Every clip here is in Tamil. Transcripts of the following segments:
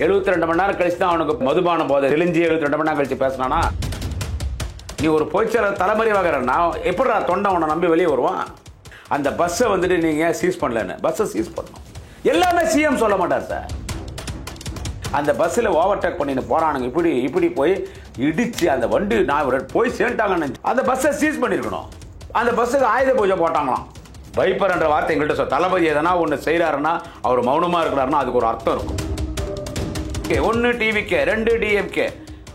72 மணி நேரம் கழிச்சு தான் அவனுக்கு மதுபானம் போதை தெளிஞ்சு 72 மணி நேரம் கழிச்சு பேசினானா? நீ ஒரு பொய்ச்செயலர் தலைமறை வகைறன்னா எப்படிடா தொண்டை உன்னை நம்பி வெளியே வருவான்? அந்த பஸ்ஸை வந்துட்டு நீங்கள் சீஸ் பண்ணலன்னு பஸ்ஸை சீஸ் பண்ணணும். எல்லாமே சிஎம் சொல்ல மாட்டார் சார். அந்த பஸ்ஸில் ஓவர்டேக் பண்ணின்னு போகிறானுங்க, இப்படி போய் இடித்து அந்த வண்டி நான் போய் சேர்ந்துட்டாங்கன்னு அந்த பஸ்ஸை சீஸ் பண்ணியிருக்கணும். அந்த பஸ்ஸுக்கு ஆயுத பூஜை போட்டாங்களாம். வைப்பர் என்ற வார்த்தை எங்கள்கிட்ட சொல்ல. தளபதி எதனா ஒன்று செய்கிறாருன்னா அவர் மௌனமாக இருக்கிறாருன்னா அதுக்கு ஒரு அர்த்தம் இருக்கும். 1 டிவிக்கே 2 டிஎம்கே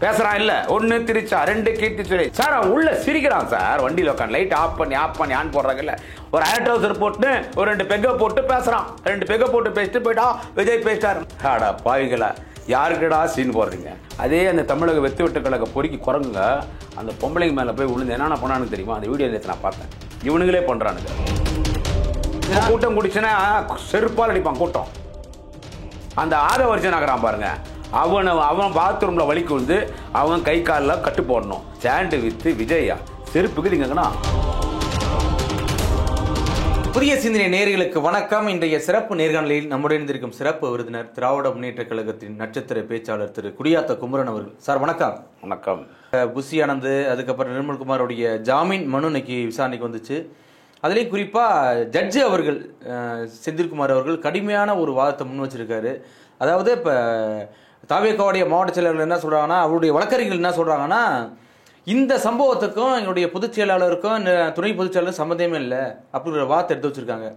பேசுறான் இல்ல, 1 திருச்சா 2 கீர்த்தி சுரேஷ் சார். அவன் உள்ள சிரிக்கிறான் சார். வண்டியில் உட்காந்து லைட் ஆஃப் பண்ணி ஆன் போடுறாங்கல்ல, ஒரு ஹேர் ட்ரவுசர் போட்டு ஒரு 2 பெக்க போட்டு பேசுறான். 2 பெக்க போட்டு பேசிட்டு போயிட்டா விஜய் பேசிட்டாரு. ஆடா பாவிகளா, யாருக்குடா சீன் போடுறீங்க? அதே அந்த தமிழக வெத்து வெட்டு கழக பொறுக்கி குரங்குங்க அந்த பொம்பளைங்க மேலே போய் விழுந்து என்னென்ன பண்ணான்னு தெரியுமா? அந்த வீடியோ நேற்று நான் பார்த்தேன். இவனுங்களே பண்ணுறானுங்க. கூட்டம் குடிச்சுன்னா செருப்பால் அடிப்பான் கூட்டம். அந்த ஆதவர்ஜன் ஆகிறான் பாருங்க, அவன் பாத்ரூம்ல வலிக்கு வந்து அவன் கை காலில் கட்டு போடணும். Stand with Vijaya செருப்புக்கு நீங்கன்னா. புதிய சிந்தனை நேயர்களுக்கு வணக்கம். இன்றைய சிறப்பு நேர்காணலில் நம்முடைய இருந்திருக்கும் சிறப்பு விருந்தினர் திராவிட முன்னேற்ற கழகத்தின் நட்சத்திர பேச்சாளர் திரு குடியாத்த குமரன் அவர்கள். சார் வணக்கம். வணக்கம். புஷி ஆனந்த் அதுக்கப்புறம் நிர்மல்குமாரோடைய ஜாமீன் மனு இன்னைக்கு விசாரணைக்கு வந்துச்சு. அதுலேயும் குறிப்பாக ஜட்ஜி அவர்கள் செந்தில்குமார் அவர்கள் கடுமையான ஒரு வாதத்தை முன் வச்சிருக்காரு. அதாவது இப்போ தாவேக்காவுடைய மாவட்ட செயலாளர்கள் என்ன சொல்கிறாங்கன்னா, அவருடைய வழக்கறிஞர்கள் என்ன சொல்கிறாங்கன்னா, இந்த சம்பவத்துக்கும் எங்களுடைய பொதுச் செயலாளருக்கும் துணை பொதுச் செயலாளர் சம்மந்தமே இல்லை அப்படிங்கிற வார்த்தை எடுத்து வச்சிருக்காங்க.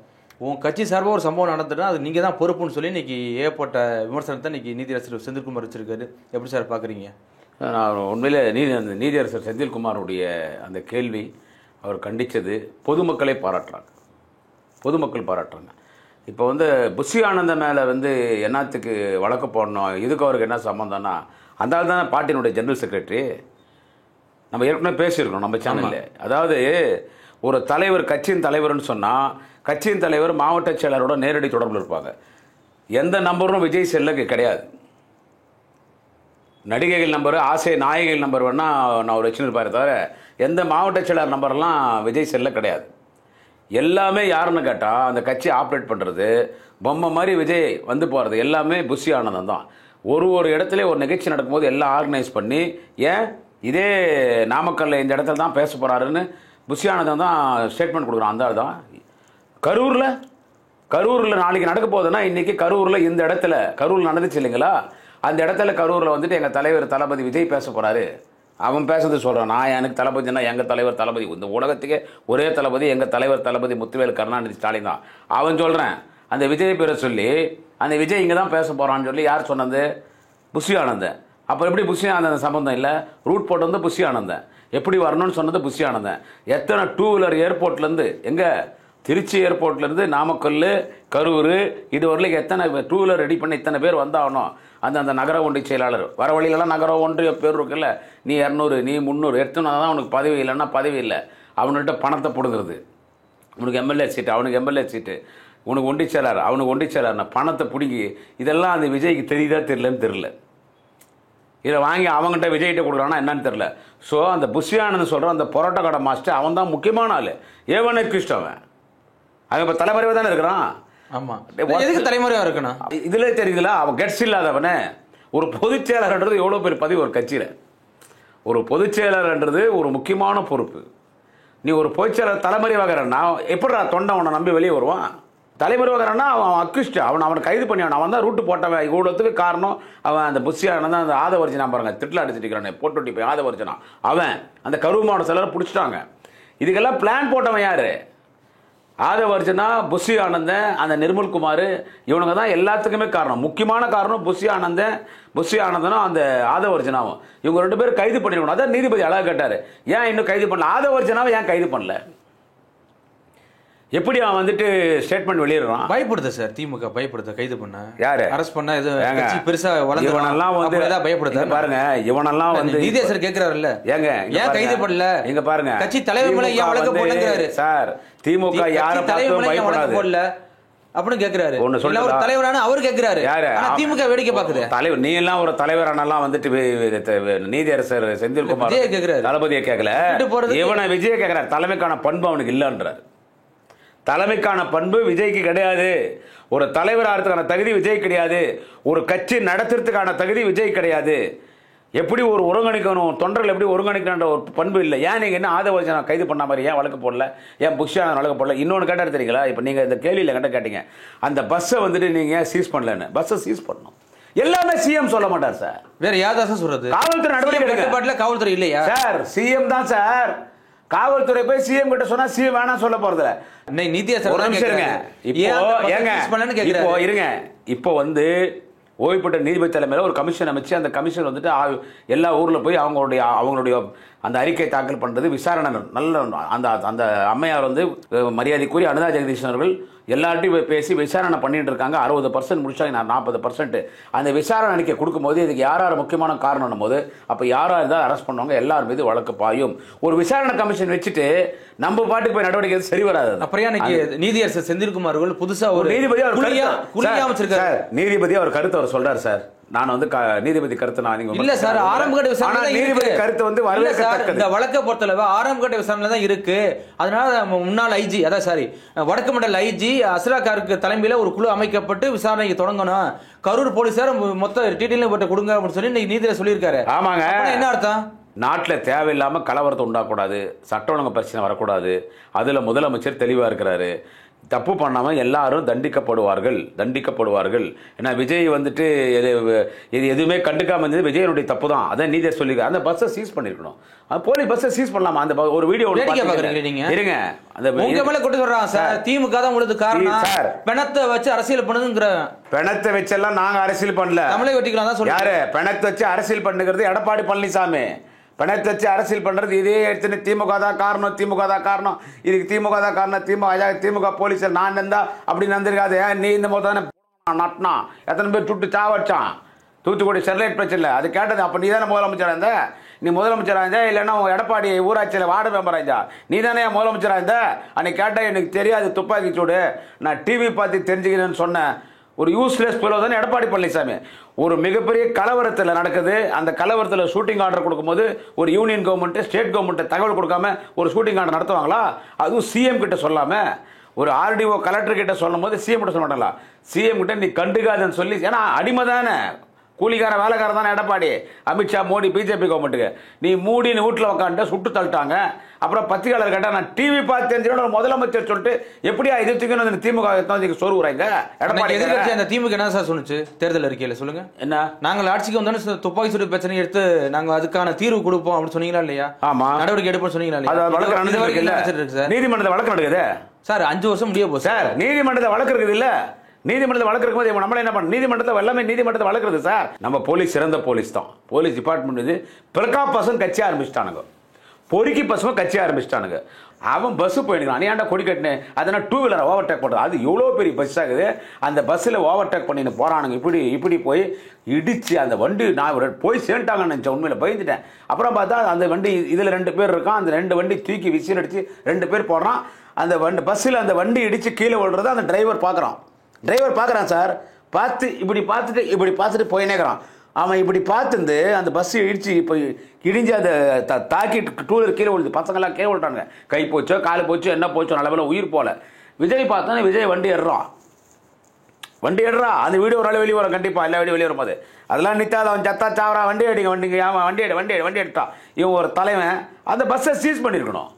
உன் கட்சி சார்பாக ஒரு சம்பவம் நடந்துட்டுனா அது நீங்கள் தான் பொறுப்புன்னு சொல்லி இன்னைக்கு ஏற்பட்ட விமர்சனத்தை இன்னைக்கு நீதியரசர் செந்தில்குமார் வச்சிருக்காரு. எப்படி சார் பார்க்குறீங்க? நான் உண்மையிலே நீதியரசர் செந்தில்குமாருடைய அந்த கேள்வி அவர் கண்டித்தது பொதுமக்களே பாராட்டுறாங்க. இப்போ வந்து புஷி ஆனந்த மேலே வந்து என்னத்துக்கு வழக்கு போடணும், இதுக்கு அவருக்கு என்ன சம்மந்தம்னா, அந்த ஆள் தானே பார்ட்டியினுடைய ஜெனரல் செக்ரட்டரி. நம்ம ஏற்கனவே பேசியிருக்கோம் நம்ம சேனலில். அதாவது ஒரு தலைவர் கட்சியின் தலைவர்னு சொன்னால் கட்சியின் தலைவர் மாவட்ட செயலரோட நேரடி தொடர்பில் இருப்பாங்க. எந்த நம்பரும் விஜய் செல்லுக்கு கிடையாது. நடிகைகள் நம்பரு, ஆசை நாயகிகள் நம்பர் வேணால் நான் ஒரு வச்சுருப்பாரு தவிர எந்த மாவட்ட செயலர் நம்பர்லாம் விஜய் செல்ல கிடையாது. எல்லாமே யாருன்னு கேட்டால் அந்த கட்சி ஆப்ரேட் பண்ணுறது பொம்மை மாதிரி விஜய் வந்து போகிறது எல்லாமே புஷி ஆனந்தம் தான். ஒரு இடத்துல ஒரு நிகழ்ச்சி நடக்கும்போது எல்லாம் ஆர்கனைஸ் பண்ணி, ஏன் இதே நாமக்கல்ல இந்த இடத்துல தான் பேச போகிறாருன்னு புஷி ஆனந்தம் தான் ஸ்டேட்மெண்ட் கொடுக்குறான். அந்த தான் கரூரில் நாளைக்கு நடக்க போகுதுன்னா இன்றைக்கி கரூரில் இந்த இடத்துல கரூரில் நடந்துச்சு இல்லைங்களா, அந்த இடத்துல கரூரில் வந்துட்டு எங்கள் தலைவர் தளபதி விஜய் பேச போகிறாரு. அவன் பேசுறது சொல்கிறான். நான் எனக்கு தளபதினா எங்கள் தலைவர் தளபதி, இந்த உலகத்துக்கே ஒரே தளபதி எங்கள் தலைவர் தளபதி முத்துவேல் கருணாநிதி ஸ்டாலின் தான். அவன் சொல்கிறேன் அந்த விஜய் பேரை சொல்லி அந்த விஜய் இங்கே தான் பேச போகிறான்னு சொல்லி யார் சொன்னது? புஷி ஆனந்தன். அப்போ எப்படி புஷி ஆனந்தன் சம்பந்தம் இல்லை? ரூட் போட்டு வந்து புஷி ஆனந்தன், எப்படி வரணும்னு சொன்னது புஷி ஆனந்தன். எத்தனை 2 வீலர் ஏர்போர்ட்லேருந்து எங்கே திருச்சி ஏர்போர்ட்லேருந்து நாமக்கல் கரூர் இது வரலைக்கு எத்தனை 2 வீலர் ரெடி பண்ணி இத்தனை பேர் வந்தாகணும். அந்த நகர ஒன்றிய செயலாளர் வர வழியிலலாம் நகர ஒன்றிய பேர் இருக்குல்ல, நீ 200 நீ 300 எடுத்துனா தான் உனக்கு பதவி இல்லைன்னா பதவி இல்லை. அவன்கிட்ட பணத்தை பிடுங்கிறது. உனக்கு எம்எல்ஏ சீட்டு, அவனுக்கு எம்எல்ஏ சீட்டு, உனக்கு ஒன்றிய செயலாளர், அவனுக்கு ஒன்றிய செயலாளர், பணத்தை பிடுங்கி இதெல்லாம் அந்த விஜய்க்கு தெரியுதா தெரியலன்னு தெரில. இதை வாங்கி அவங்ககிட்ட விஜய்கிட்ட கொடுக்குறான்னா என்னன்னு தெரில. ஸோ அந்த புஷி ஆனந்த் சொல்கிற அந்த பரோட்டா கடை மாஸ்டர் அவன் தான் முக்கியமான ஆள். ஏவனே கிறிஸ்டவன் அவன் இப்போ தலைமறைவாக தானே இருக்கிறான். ஆமாம், எதுக்கு தலைமுறையாக இருக்கணும் இதுல தெரியுதுல. அவன் கட்சி இல்லாதவனே. ஒரு பொதுச் செயலர்ன்றது எவ்வளோ பெரிய பதவி ஒரு கட்சியில். ஒரு பொதுச் செயலர்ன்றது ஒரு முக்கியமான பொறுப்பு. நீ ஒரு பொதுச் செயலர் தலைமறை வகைறன்னா எப்படிடா தொண்டை உன்னை நம்பி வெளியே வருவான்? தலைமறை வகைறன்னா அவன் அக்யூஸ்ட், அவனை கைது பண்ணி அவன் தான் ரூட்டு போட்டவன். இவ்வளோத்துக்கு காரணம் அவன் அந்த புஷி ஆனந்த் தான். அந்த ஆதவர்ஜனா பாருங்க திட்டில் அடிச்சுட்டு போட்டு போய் ஆதவர்ஜனா அவன் அந்த கரூர் மாவட்ட செயலர் பிடிச்சிட்டாங்க. இதுக்கெல்லாம் பிளான் போட்டவன் யாரு? ஆதவர்ஜனா, புஷி ஆனந்தன், அந்த நிர்மல்குமார், இவனுங்க தான் எல்லாத்துக்குமே காரணம். முக்கியமான காரணம் புஷி ஆனந்தனும் அந்த ஆதவர்ஜனாவும். இவங்க 2 பேரும் கைது பண்ணிடணும். அதான் நீதிபதி அழகா கேட்டார், ஏன் இன்னும் கைது பண்ணல? ஆதவர்ஜனாவை ஏன் கைது பண்ணல? எப்படி அவன் வந்துட்டு ஸ்டேட்மெண்ட் வெளியிடுறான்? பயப்படுது சார், திமுக பயப்படுது கைது பண்ண, யாரு அரெஸ்ட் பண்ண, இது பெருசா இவனெல்லாம் வந்து பயப்படுது பாருங்க. இவனெல்லாம் வந்து நீதியரசர் கேக்குறாருல்ல, ஏங்க ஏன் கைது பண்ணல? இங்க பாருங்க, கட்சி தலைவர் மேல ஏன் வழக்கு போடுங்கறாரு சார். திமுக யார பார்த்தும் பயப்படாது அப்படின்னு கேக்குறாரு. ஒரு தலைவரான அவர் கேக்குறாரு, திமுக வேடிக்கை பாக்குது. தலைவர் நீ எல்லாம் ஒரு தலைவரானலாம் வந்துட்டு நீதியரசர் செந்தில்குமார் கேக்குறாரு, தளபதியை கேட்கல, இவனை விஜய கேக்குறாரு. தலைமைக்கான பண்பு அவனுக்கு இல்லன்றார். தலைமைக்கான பண்பு விஜய்க்கு கிடையாது. ஒரு தலைவராகிறதுக்கான தகுதி விஜய் கிடையாது. ஒரு கட்சி நடத்துறதுக்கான தகுதி விஜய் கிடையாது. எப்படி ஒரு ஒருங்கிணைக்கணும், தொண்டர்கள் எப்படி ஒருங்கிணைக்கணுன்ற ஒரு பண்பு இல்லை. ஏன் நீங்கள் என்ன ஆதவர்ஜனை கைது பண்ண மாதிரி ஏன் வழக்கு போடல, ஏன் புஷ்ஷான வழக்கு போடல? இன்னொன்று கேட்டார் தெரியுங்களா, இப்போ நீங்கள் இந்த கேள்வியில் கேட்டீங்க அந்த பஸ்ஸை வந்துட்டு நீங்கள் ஏன் சீஸ் பண்ணலன்னு. பஸ்ஸை சீஸ் பண்ணணும் எல்லாமே சிஎம் சொல்ல மாட்டார் சார். வேற யார் சொல்றது? காவல்துறை நடவடிக்கை காவல்துறை இல்லையா சார்? சிஎம் தான் சார். காவல்துறை போய் சிஎம் கிட்ட சொன்னா சிஎம் வேணாம் சொல்ல போறதில்ல. இப்போ வந்து ஓய்வு பெற்ற நீதிபதி தலைமையில் ஒரு கமிஷன் அமைச்சு அந்த கமிஷன் வந்துட்டு எல்லா ஊர்ல போய் அவங்களுடைய அந்த அறிக்கை தாக்கல் பண்றது, விசாரணை நல்ல அந்த அந்த அம்மையார் வந்து மரியாதைக்குரிய அனுதா ஜெகதீஷன் அவர்கள் எல்லார்ட்டையும் பேசி விசாரணை பண்ணிட்டு இருக்காங்க. 60% முடிச்சாங்க, 40%. அந்த விசாரணை அறிக்கை கொடுக்கும்போது இதுக்கு யார் முக்கியமான காரணம் போது அப்போ யாராக இருந்தால் அரெஸ்ட் பண்ணுவாங்க, எல்லார் மீது வழக்கு பாயும். ஒரு விசாரணை கமிஷன் வச்சுட்டு நம்ம பாட்டுக்கு போய் நடவடிக்கை சரி வராது. அப்புறம் நீதியரசர் செந்தில்குமார் அவர்கள் புதுசா ஒரு நீதிபதி அவர் கருத்து அவர் சொல்றாரு சார். நான் வந்து நீதிபதி கருத்து நான் இல்ல சார், ஆரம்ப கட்ட விசாரணை நீதிபதி கருத்து வந்து வரவேற்கத்தக்கது. இந்த வழக்கை பொறுத்தளவு ஆரம்ப கட்ட விசாரணை தான் இருக்கு. அதனால முன்னாள் ஐஜி வடக்கு மண்டல ஐஜி அஸ்ராகாருக்கு தலைமையில ஒரு குழு அமைக்கப்பட்டு விசாரணைக்கு தொடங்கணும். கரூர் போலீசார் மொத்த டீட்டெயில் போட்டு கொடுங்க அப்படின்னு சொல்லி நீதிபதி சொல்லியிருக்காரு. ஆமாங்க, என்ன அர்த்தம்? நாட்டில் தேவையில்லாம கலவரத்தை உண்டாக்கூடாது, சட்ட ஒழுங்கு பிரச்சனை வரக்கூடாது. அதுல முதலமைச்சர் தெளிவா இருக்கிறாரு. தப்பு பண்ணாமல் எல்லாரும் தண்டிக்கப்படுவார்கள். ஏன்னா விஜய் வந்துட்டு இது எதுவுமே கண்டுக்காம இருந்தது விஜயனுடைய தப்பு தான். அதான் நீதியை சொல்லியிருக்காரு. அந்த பஸ்ஸை சீஸ் பண்ணிருக்கணும். போலீஸ் பஸ்ஸை சீஸ் பண்ணலாமா? அந்த ஒரு வீடியோ இருங்க, அந்த உங்க மேல கொண்டு வர்றாங்க சார். திமுக தான் உங்களுக்கு காரணம் சார். பிணத்தை வச்சு அரசியல் பண்ணுங்கிற பிணத்தை வச்செல்லாம் நாங்க அரசியல் பண்ணல. தமிழை வெட்டிக்கலாம் தான் சொல்ல. யாரு பிணத்தை வச்சு அரசியல் பண்ணுகிறது? எடப்பாடி பழனிசாமி. பணத்தை வச்சு அரசியல் பண்றது இதே எடுத்துன்னு திமுக தான் காரணம், இதுக்கு திமுக தான் காரணம், திமுக போலீஸ் நான் இருந்தா அப்படி நடந்திருக்காது. நீ இந்த போது நட்டினா எத்தனை பேர் சுட்டு சாவச்சான் தூத்துக்குடி ஸ்டெர்லைட் பிரச்சனை, அது கேட்டது. அப்ப நீ தானே முதலமைச்சரா இருந்த? நீ முதலமைச்சரா இருந்தா இல்லைன்னா எடப்பாடி ஊராட்சியில் வார்டு மெம்பரா இருந்தா நீ தானே முதலமைச்சரா இருந்த? அன்னைக்கு கேட்டா எனக்கு தெரியாது, துப்பாக்கி சூடு, நான் டிவி பார்த்து தெரிஞ்சுக்கிறேன்னு சொன்னேன். ஒரு யூஸ்லெஸ் போல தானே எடப்பாடி பழனிசாமி. ஒரு மிகப்பெரிய கலவரத்தில் நடக்குது. அந்த கலவரத்தில் ஷூட்டிங் ஆர்டர் கொடுக்கும்போது ஒரு யூனியன் கவர்மெண்ட் ஸ்டேட் கவர்மெண்ட் தகவல் கொடுக்காம ஒரு ஷூட்டிங் ஆர்டர் நடத்துவாங்களா? அதுவும் சிஎம் கிட்ட சொல்லாம ஒரு ஆர்டிஓ கலெக்டர் கிட்ட சொல்லும் போது சிஎம் கிட்ட சொல்ல மாட்டாங்களா? சிஎம் கிட்ட நீ கண்டுக்காதன்னு சொல்லி, ஏன்னா அடிமை தானே, கூலிக்கார வேலைக்கார தானே எடப்பாடி, அமித்ஷா, மோடி, பிஜேபி கவர்மெண்ட்டுக்கு. நீ மூடின்னு வீட்டில் உட்காந்து சுட்டு தள்ளிட்டாங்க. அப்புறம் பத்திரிகையாளர் கேட்டா நான் டிவி பார்த்து தெரிஞ்சு முதலமைச்சர் சொல்லிட்டு எப்படியா எதிர்த்துக்கணும் திமுக சொருகுறாங்க. எடப்பாடி எதிர்கட்சி அந்த திமுக என்ன சார் சொன்னுச்சு தேர்தல் அறிக்கையில? சொல்லுங்க. என்ன, நாங்கள் ஆட்சிக்கு வந்தோன்னு துப்பாக்கி சூடு பிரச்சனை எடுத்து நாங்க அதுக்கான தீர்வு கொடுப்போம் அப்படின்னு சொன்னீங்களா இல்லையா? ஆமா, நடவடிக்கை எடுப்போம் சொன்னீங்களா? நீதிமன்றத்தில் வழக்கு நடக்குது சார். 5 வருஷம் முடிய போகுது சார். நீதிமன்றத்தில் வழக்கு இருக்குது இல்ல? நீதிமன்றத்தை வழக்கு போது நம்மள என்ன பண்ண? நீதிமன்றத்தை எல்லாமே நீதிமன்றத்தை வழக்குறது சார். நம்ம போலீஸ் சிறந்த போலீஸ் தான். போலீஸ் டிபார்ட்மெண்ட் பிரகா பசங்க கட்சி ஆரம்பிச்சிட்டானுங்க, பொறுக்கி பசங்க கட்சி ஆரம்பிச்சிட்டானுங்க. அவன் பஸ் போயிருக்கான், நீ ஏன்டா கொடி கட்டினேன், அதனால் 2 வீலரை ஓவர்டேக் பண்ணுறது. அது எவ்வளோ பெரிய பஸ் ஆகுது, அந்த பஸ்ஸில் ஓவர்டேக் பண்ணின்னு போகிறானுங்க. இப்படி போய் இடிச்சு அந்த வண்டி நான் போய் சேர்ந்துட்டாங்கன்னு நினச்சேன். உண்மையில் பயந்துட்டேன். அப்புறம் பார்த்தா அந்த வண்டி இதில் 2 பேர் இருக்கான். அந்த 2 வண்டி தூக்கி விசில் அடிச்சு 2 பேர் போடுறான். அந்த வண்டி பஸ்ஸில் அந்த வண்டி இடிச்சு கீழே விழுறத அந்த டிரைவர் பார்க்குறான் சார். பார்த்து இப்படி பார்த்துட்டு போயினேக்கிறான். அவன் இப்படி பார்த்துருந்து அந்த பஸ் இடிச்சு இப்போ இடிஞ்சு அதை தாக்கி 2 வீலர் கீழே விழுது. பசங்கள்லாம் கீழே விழுட்டாங்க. கை போச்சோ கால் போச்சோ என்ன போச்சோ, நல்ல உயிர் போல. விஜய் பார்த்தோன்னா விஜய் வண்டி ஏறுறான். அந்த வீடியோ ஒரு ஆள் வெளியே வரும், கண்டிப்பாக எல்லா வீடியோ வெளியே வரும்போது அதெல்லாம் நிற்காத அவன் சத்தா சாவரா வண்டி எடுத்தான். இவன் ஒரு தலைவன் அந்த பஸ்ஸை சீஸ் பண்ணியிருக்கணும்.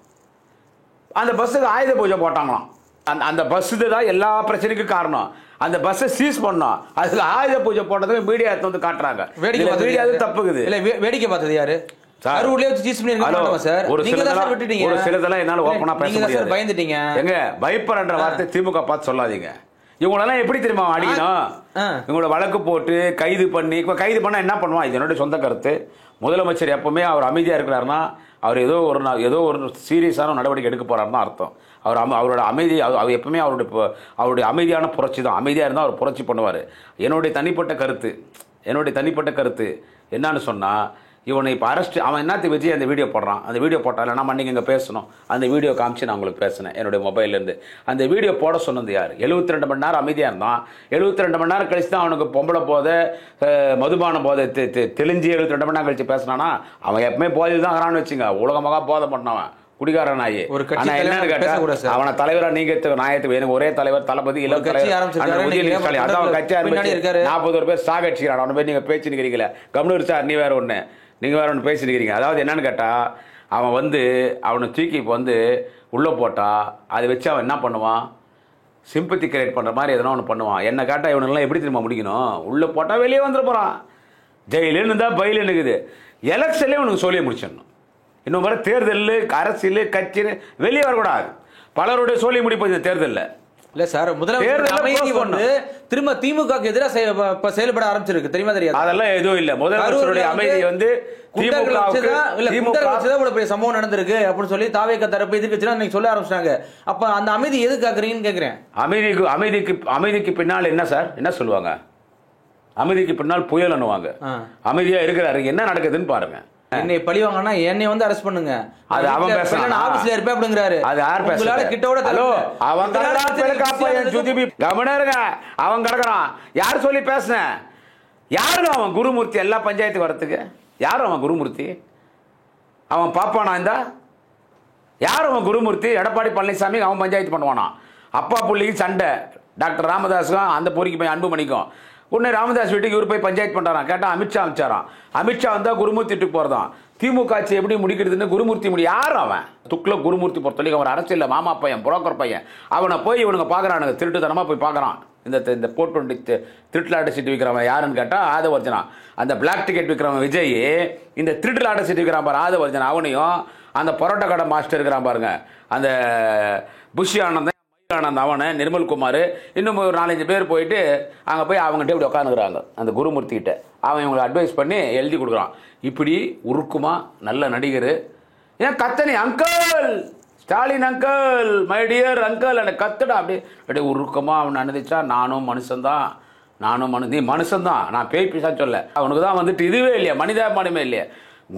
அந்த பஸ்ஸுக்கு ஆயுத பூஜை போட்டாங்களாம். அந்த பஸ் தான் எல்லா பிரச்சனைக்கும் காரணம். அந்த பஸ்ஸை சீஸ் பண்ணோம், அதுக்கு ஆயுத பூஜை போட்டதுக்கு மீடியா வந்து காட்டுறாங்க. தப்புக்குது. வேடிக்கை பார்த்தது யாரு? பயப்படுற வார்த்தை திமுக பார்த்து சொல்லாதீங்க. இவங்களெல்லாம் எப்படி தெரியுமா அடிக்கணும்? இவங்களோட வழக்கு போட்டு கைது பண்ணா என்ன பண்ணுவான்? இது என்னுடைய சொந்த கருத்து. முதலமைச்சர் எப்பவுமே அவர் அமைதியா இருக்கிறாருன்னா அவர் ஏதோ ஒரு சீரியஸான நடவடிக்கை எடுக்க போறாருன்னு அர்த்தம். அவரோட அமைதி, அவர் எப்பவுமே அவருடைய அமைதியான புரட்சி தான். அமைதியாக இருந்தால் அவர் புரட்சி பண்ணுவார். என்னுடைய தனிப்பட்ட கருத்து என்னன்னு சொன்னால், இவனை இப்போ அவன் என்னத்துக்கு விஜய் அந்த வீடியோ போடுறான். அந்த வீடியோ போட்டால நம்ம அன்றைக்கி இங்கே பேசணும். அந்த வீடியோ காமிச்சு நான் உங்களுக்கு பேசினேன் என்னுடைய மொபைல்லேருந்து. அந்த வீடியோ போட சொன்னது யார்? 72 மணி நேரம் அமைதியாக இருந்தான். 72 மணி நேரம் கழிச்சு தான் அவனுக்கு பொம்பளை போதை, மதுபான போதை தெளிஞ்சு 72 மணி நேரம் கழிச்சு பேசினானா? அவன் எப்பவுமே போதையில் தான் வரான்னு வச்சுங்க. உலகமாக போதை பண்ணவன் குடிகாரன் ஆகி. ஒரு கட்சி ஆனா என்னன்னு கேட்டா அவனை தலைவரா நீங்க நாயத்துக்கு எனக்கு ஒரே தலைவர் தளபதி இளம் தலைவர் உதயநிதி ஸ்டாலின் அதான் கட்சி ஆரம்பிச்சு 40 பேர் சாகடிச்சுக்கிறான். அவனை போய் நீங்க பேச்சு நிக்கிறீங்களே கம்னூர் சார் நீ வேற ஒண்ணு நீங்க வேற ஒன்று பேசி நிக்கிறீங்க. அதாவது என்னன்னு கேட்டா அவன் வந்து அவனை தூக்கி இப்போ வந்து உள்ள போட்டா அதை வச்சு அவன் என்ன பண்ணுவான், சிம்பத்தி கிரியேட் பண்ற மாதிரி எதனா ஒன்று பண்ணுவான். என்ன கேட்டா இவனெல்லாம் எப்படி திரும்ப முடிக்கணும், உள்ள போட்டா வெளியே வந்துட போறான். ஜெயிலுன்னு இருந்தா பயிலுன்னு இருக்குது. எலெக்ஷன்லேயே உனக்கு சொல்லி முடிச்சிடணும். இன்னும் வர தேர்தல் அரசியல் கட்சின்னு வெளியே வரக்கூடாது. பலருடைய சொல்லி முடிப்பது இந்த தேர்தலில் இல்ல சார். முதல்வர் திரும்ப திமுக எதிராக செயல்பட ஆரம்பிச்சிருக்கு தெரியுமா தெரியாது? அதெல்லாம் எதுவும் இல்ல. முதல்வருடைய அமைதி வந்து சம்பவம் நடந்திருக்கு அப்படின்னு சொல்லி தாவேக தரப்பு எதிர்க்கட்சிலாம் நீங்க சொல்ல ஆரம்பிச்சாங்க. அப்ப அந்த அமைதி எது காக்குறீங்கன்னு கேக்குறேன். அமைதிக்கு பின்னால் என்ன சார் என்ன சொல்லுவாங்க? அமைதிக்கு பின்னால் புயல் அணுவாங்க. அமைதியா இருக்கிறாரு என்ன நடக்குதுன்னு பாருங்க. என்னை பழி வாங்கன்னா என்னை வந்து அரெஸ்ட் பண்ணுங்க. அது அவன் பேசுறான். ஆபீஸ்ல இருப்பே அப்படிங்கறாரு. அது யார் பேசுறாரு? கிட்டோட ஹலோ அவன் கடறான் பெலகாப்பையன் ஜுதிபி கவனருங்க. அவன் கடறான். யார் சொல்லி பேசுன? யாருங்க அவன்? குருமூர்த்தி எல்லா பஞ்சாயத்து வரதுக்கு யார் அவன்? குருமூர்த்தி அவன் பாப்பானா? இந்த யார் அவன்? குருமூர்த்தி எடப்பாடி பழனிசாமி அவன் பஞ்சாயத்து பண்ணுவானா? அப்பா புள்ளிக்கு சண்டை. டாக்டர் ராமதாஸுக்கும் அந்த பொறிக்கு போய் அன்புமணிக்கும் உடனே ராமதாஸ் வீட்டுக்கு இவர் போய் பஞ்சாயத்து பண்றாராம். கேட்டா அமித்ஷா அமைச்சாராம். அமித்ஷா வந்தா குருமூர்த்தி வீட்டுக்கு போறதான். திமுக ஆட்சி எப்படி முடிக்கிறதுன்னு குருமூர்த்தி முடி யார் அவன்? துக்ள குருமூர்த்தி பொறுத்தவரைக்கும் அவன் அரசியல் மாமா பையன் புரோக்கர் பையன். அவனை போய் இவனுங்க பாக்குறானுங்க திருட்டுத்தனமா போய் பாக்குறான். இந்த போட்டு திருட்டுலாட்ட சீட்டு விற்கிறவன் யாருன்னு கேட்டா ஆதவர்ஜனா. அந்த பிளாக் டிக்கெட் விற்கிறவன் விஜய் இந்த திருட்டுலாட்ட சீட்டு விற்கிறான் பாரு ஆதவர்ஜனா. அவனையும் அந்த பரோட்டா கடை மாஸ்டர் இருக்கிறான் பாருங்க அந்த புஷி ஆனந்த் அவனை நிர்மல்குமார் இன்னும் ஒரு 4-5 பேர் போயிட்டு அங்கே போய் அவங்ககிட்ட இப்படி உட்காந்துக்கிறாங்க அந்த குருமூர்த்தி கிட்ட. அவன் இவங்களை அட்வைஸ் பண்ணி எழுதி கொடுக்குறான். இப்படி உருக்குமா நல்ல நடிகர் ஏன் கத்தனி uncle Stalin uncle my dear uncle என்ன கத்துடா அப்படியே உருக்கமா அவன் அனுதிச்சா நானும் மனுஷன்தான் நீ மனுஷன்தான் நான் பேய் பிசா சொல்ல. அவனுக்கு தான் வந்துட்டு இதுவே இல்லையா மனிதாபிமானமே இல்லையா.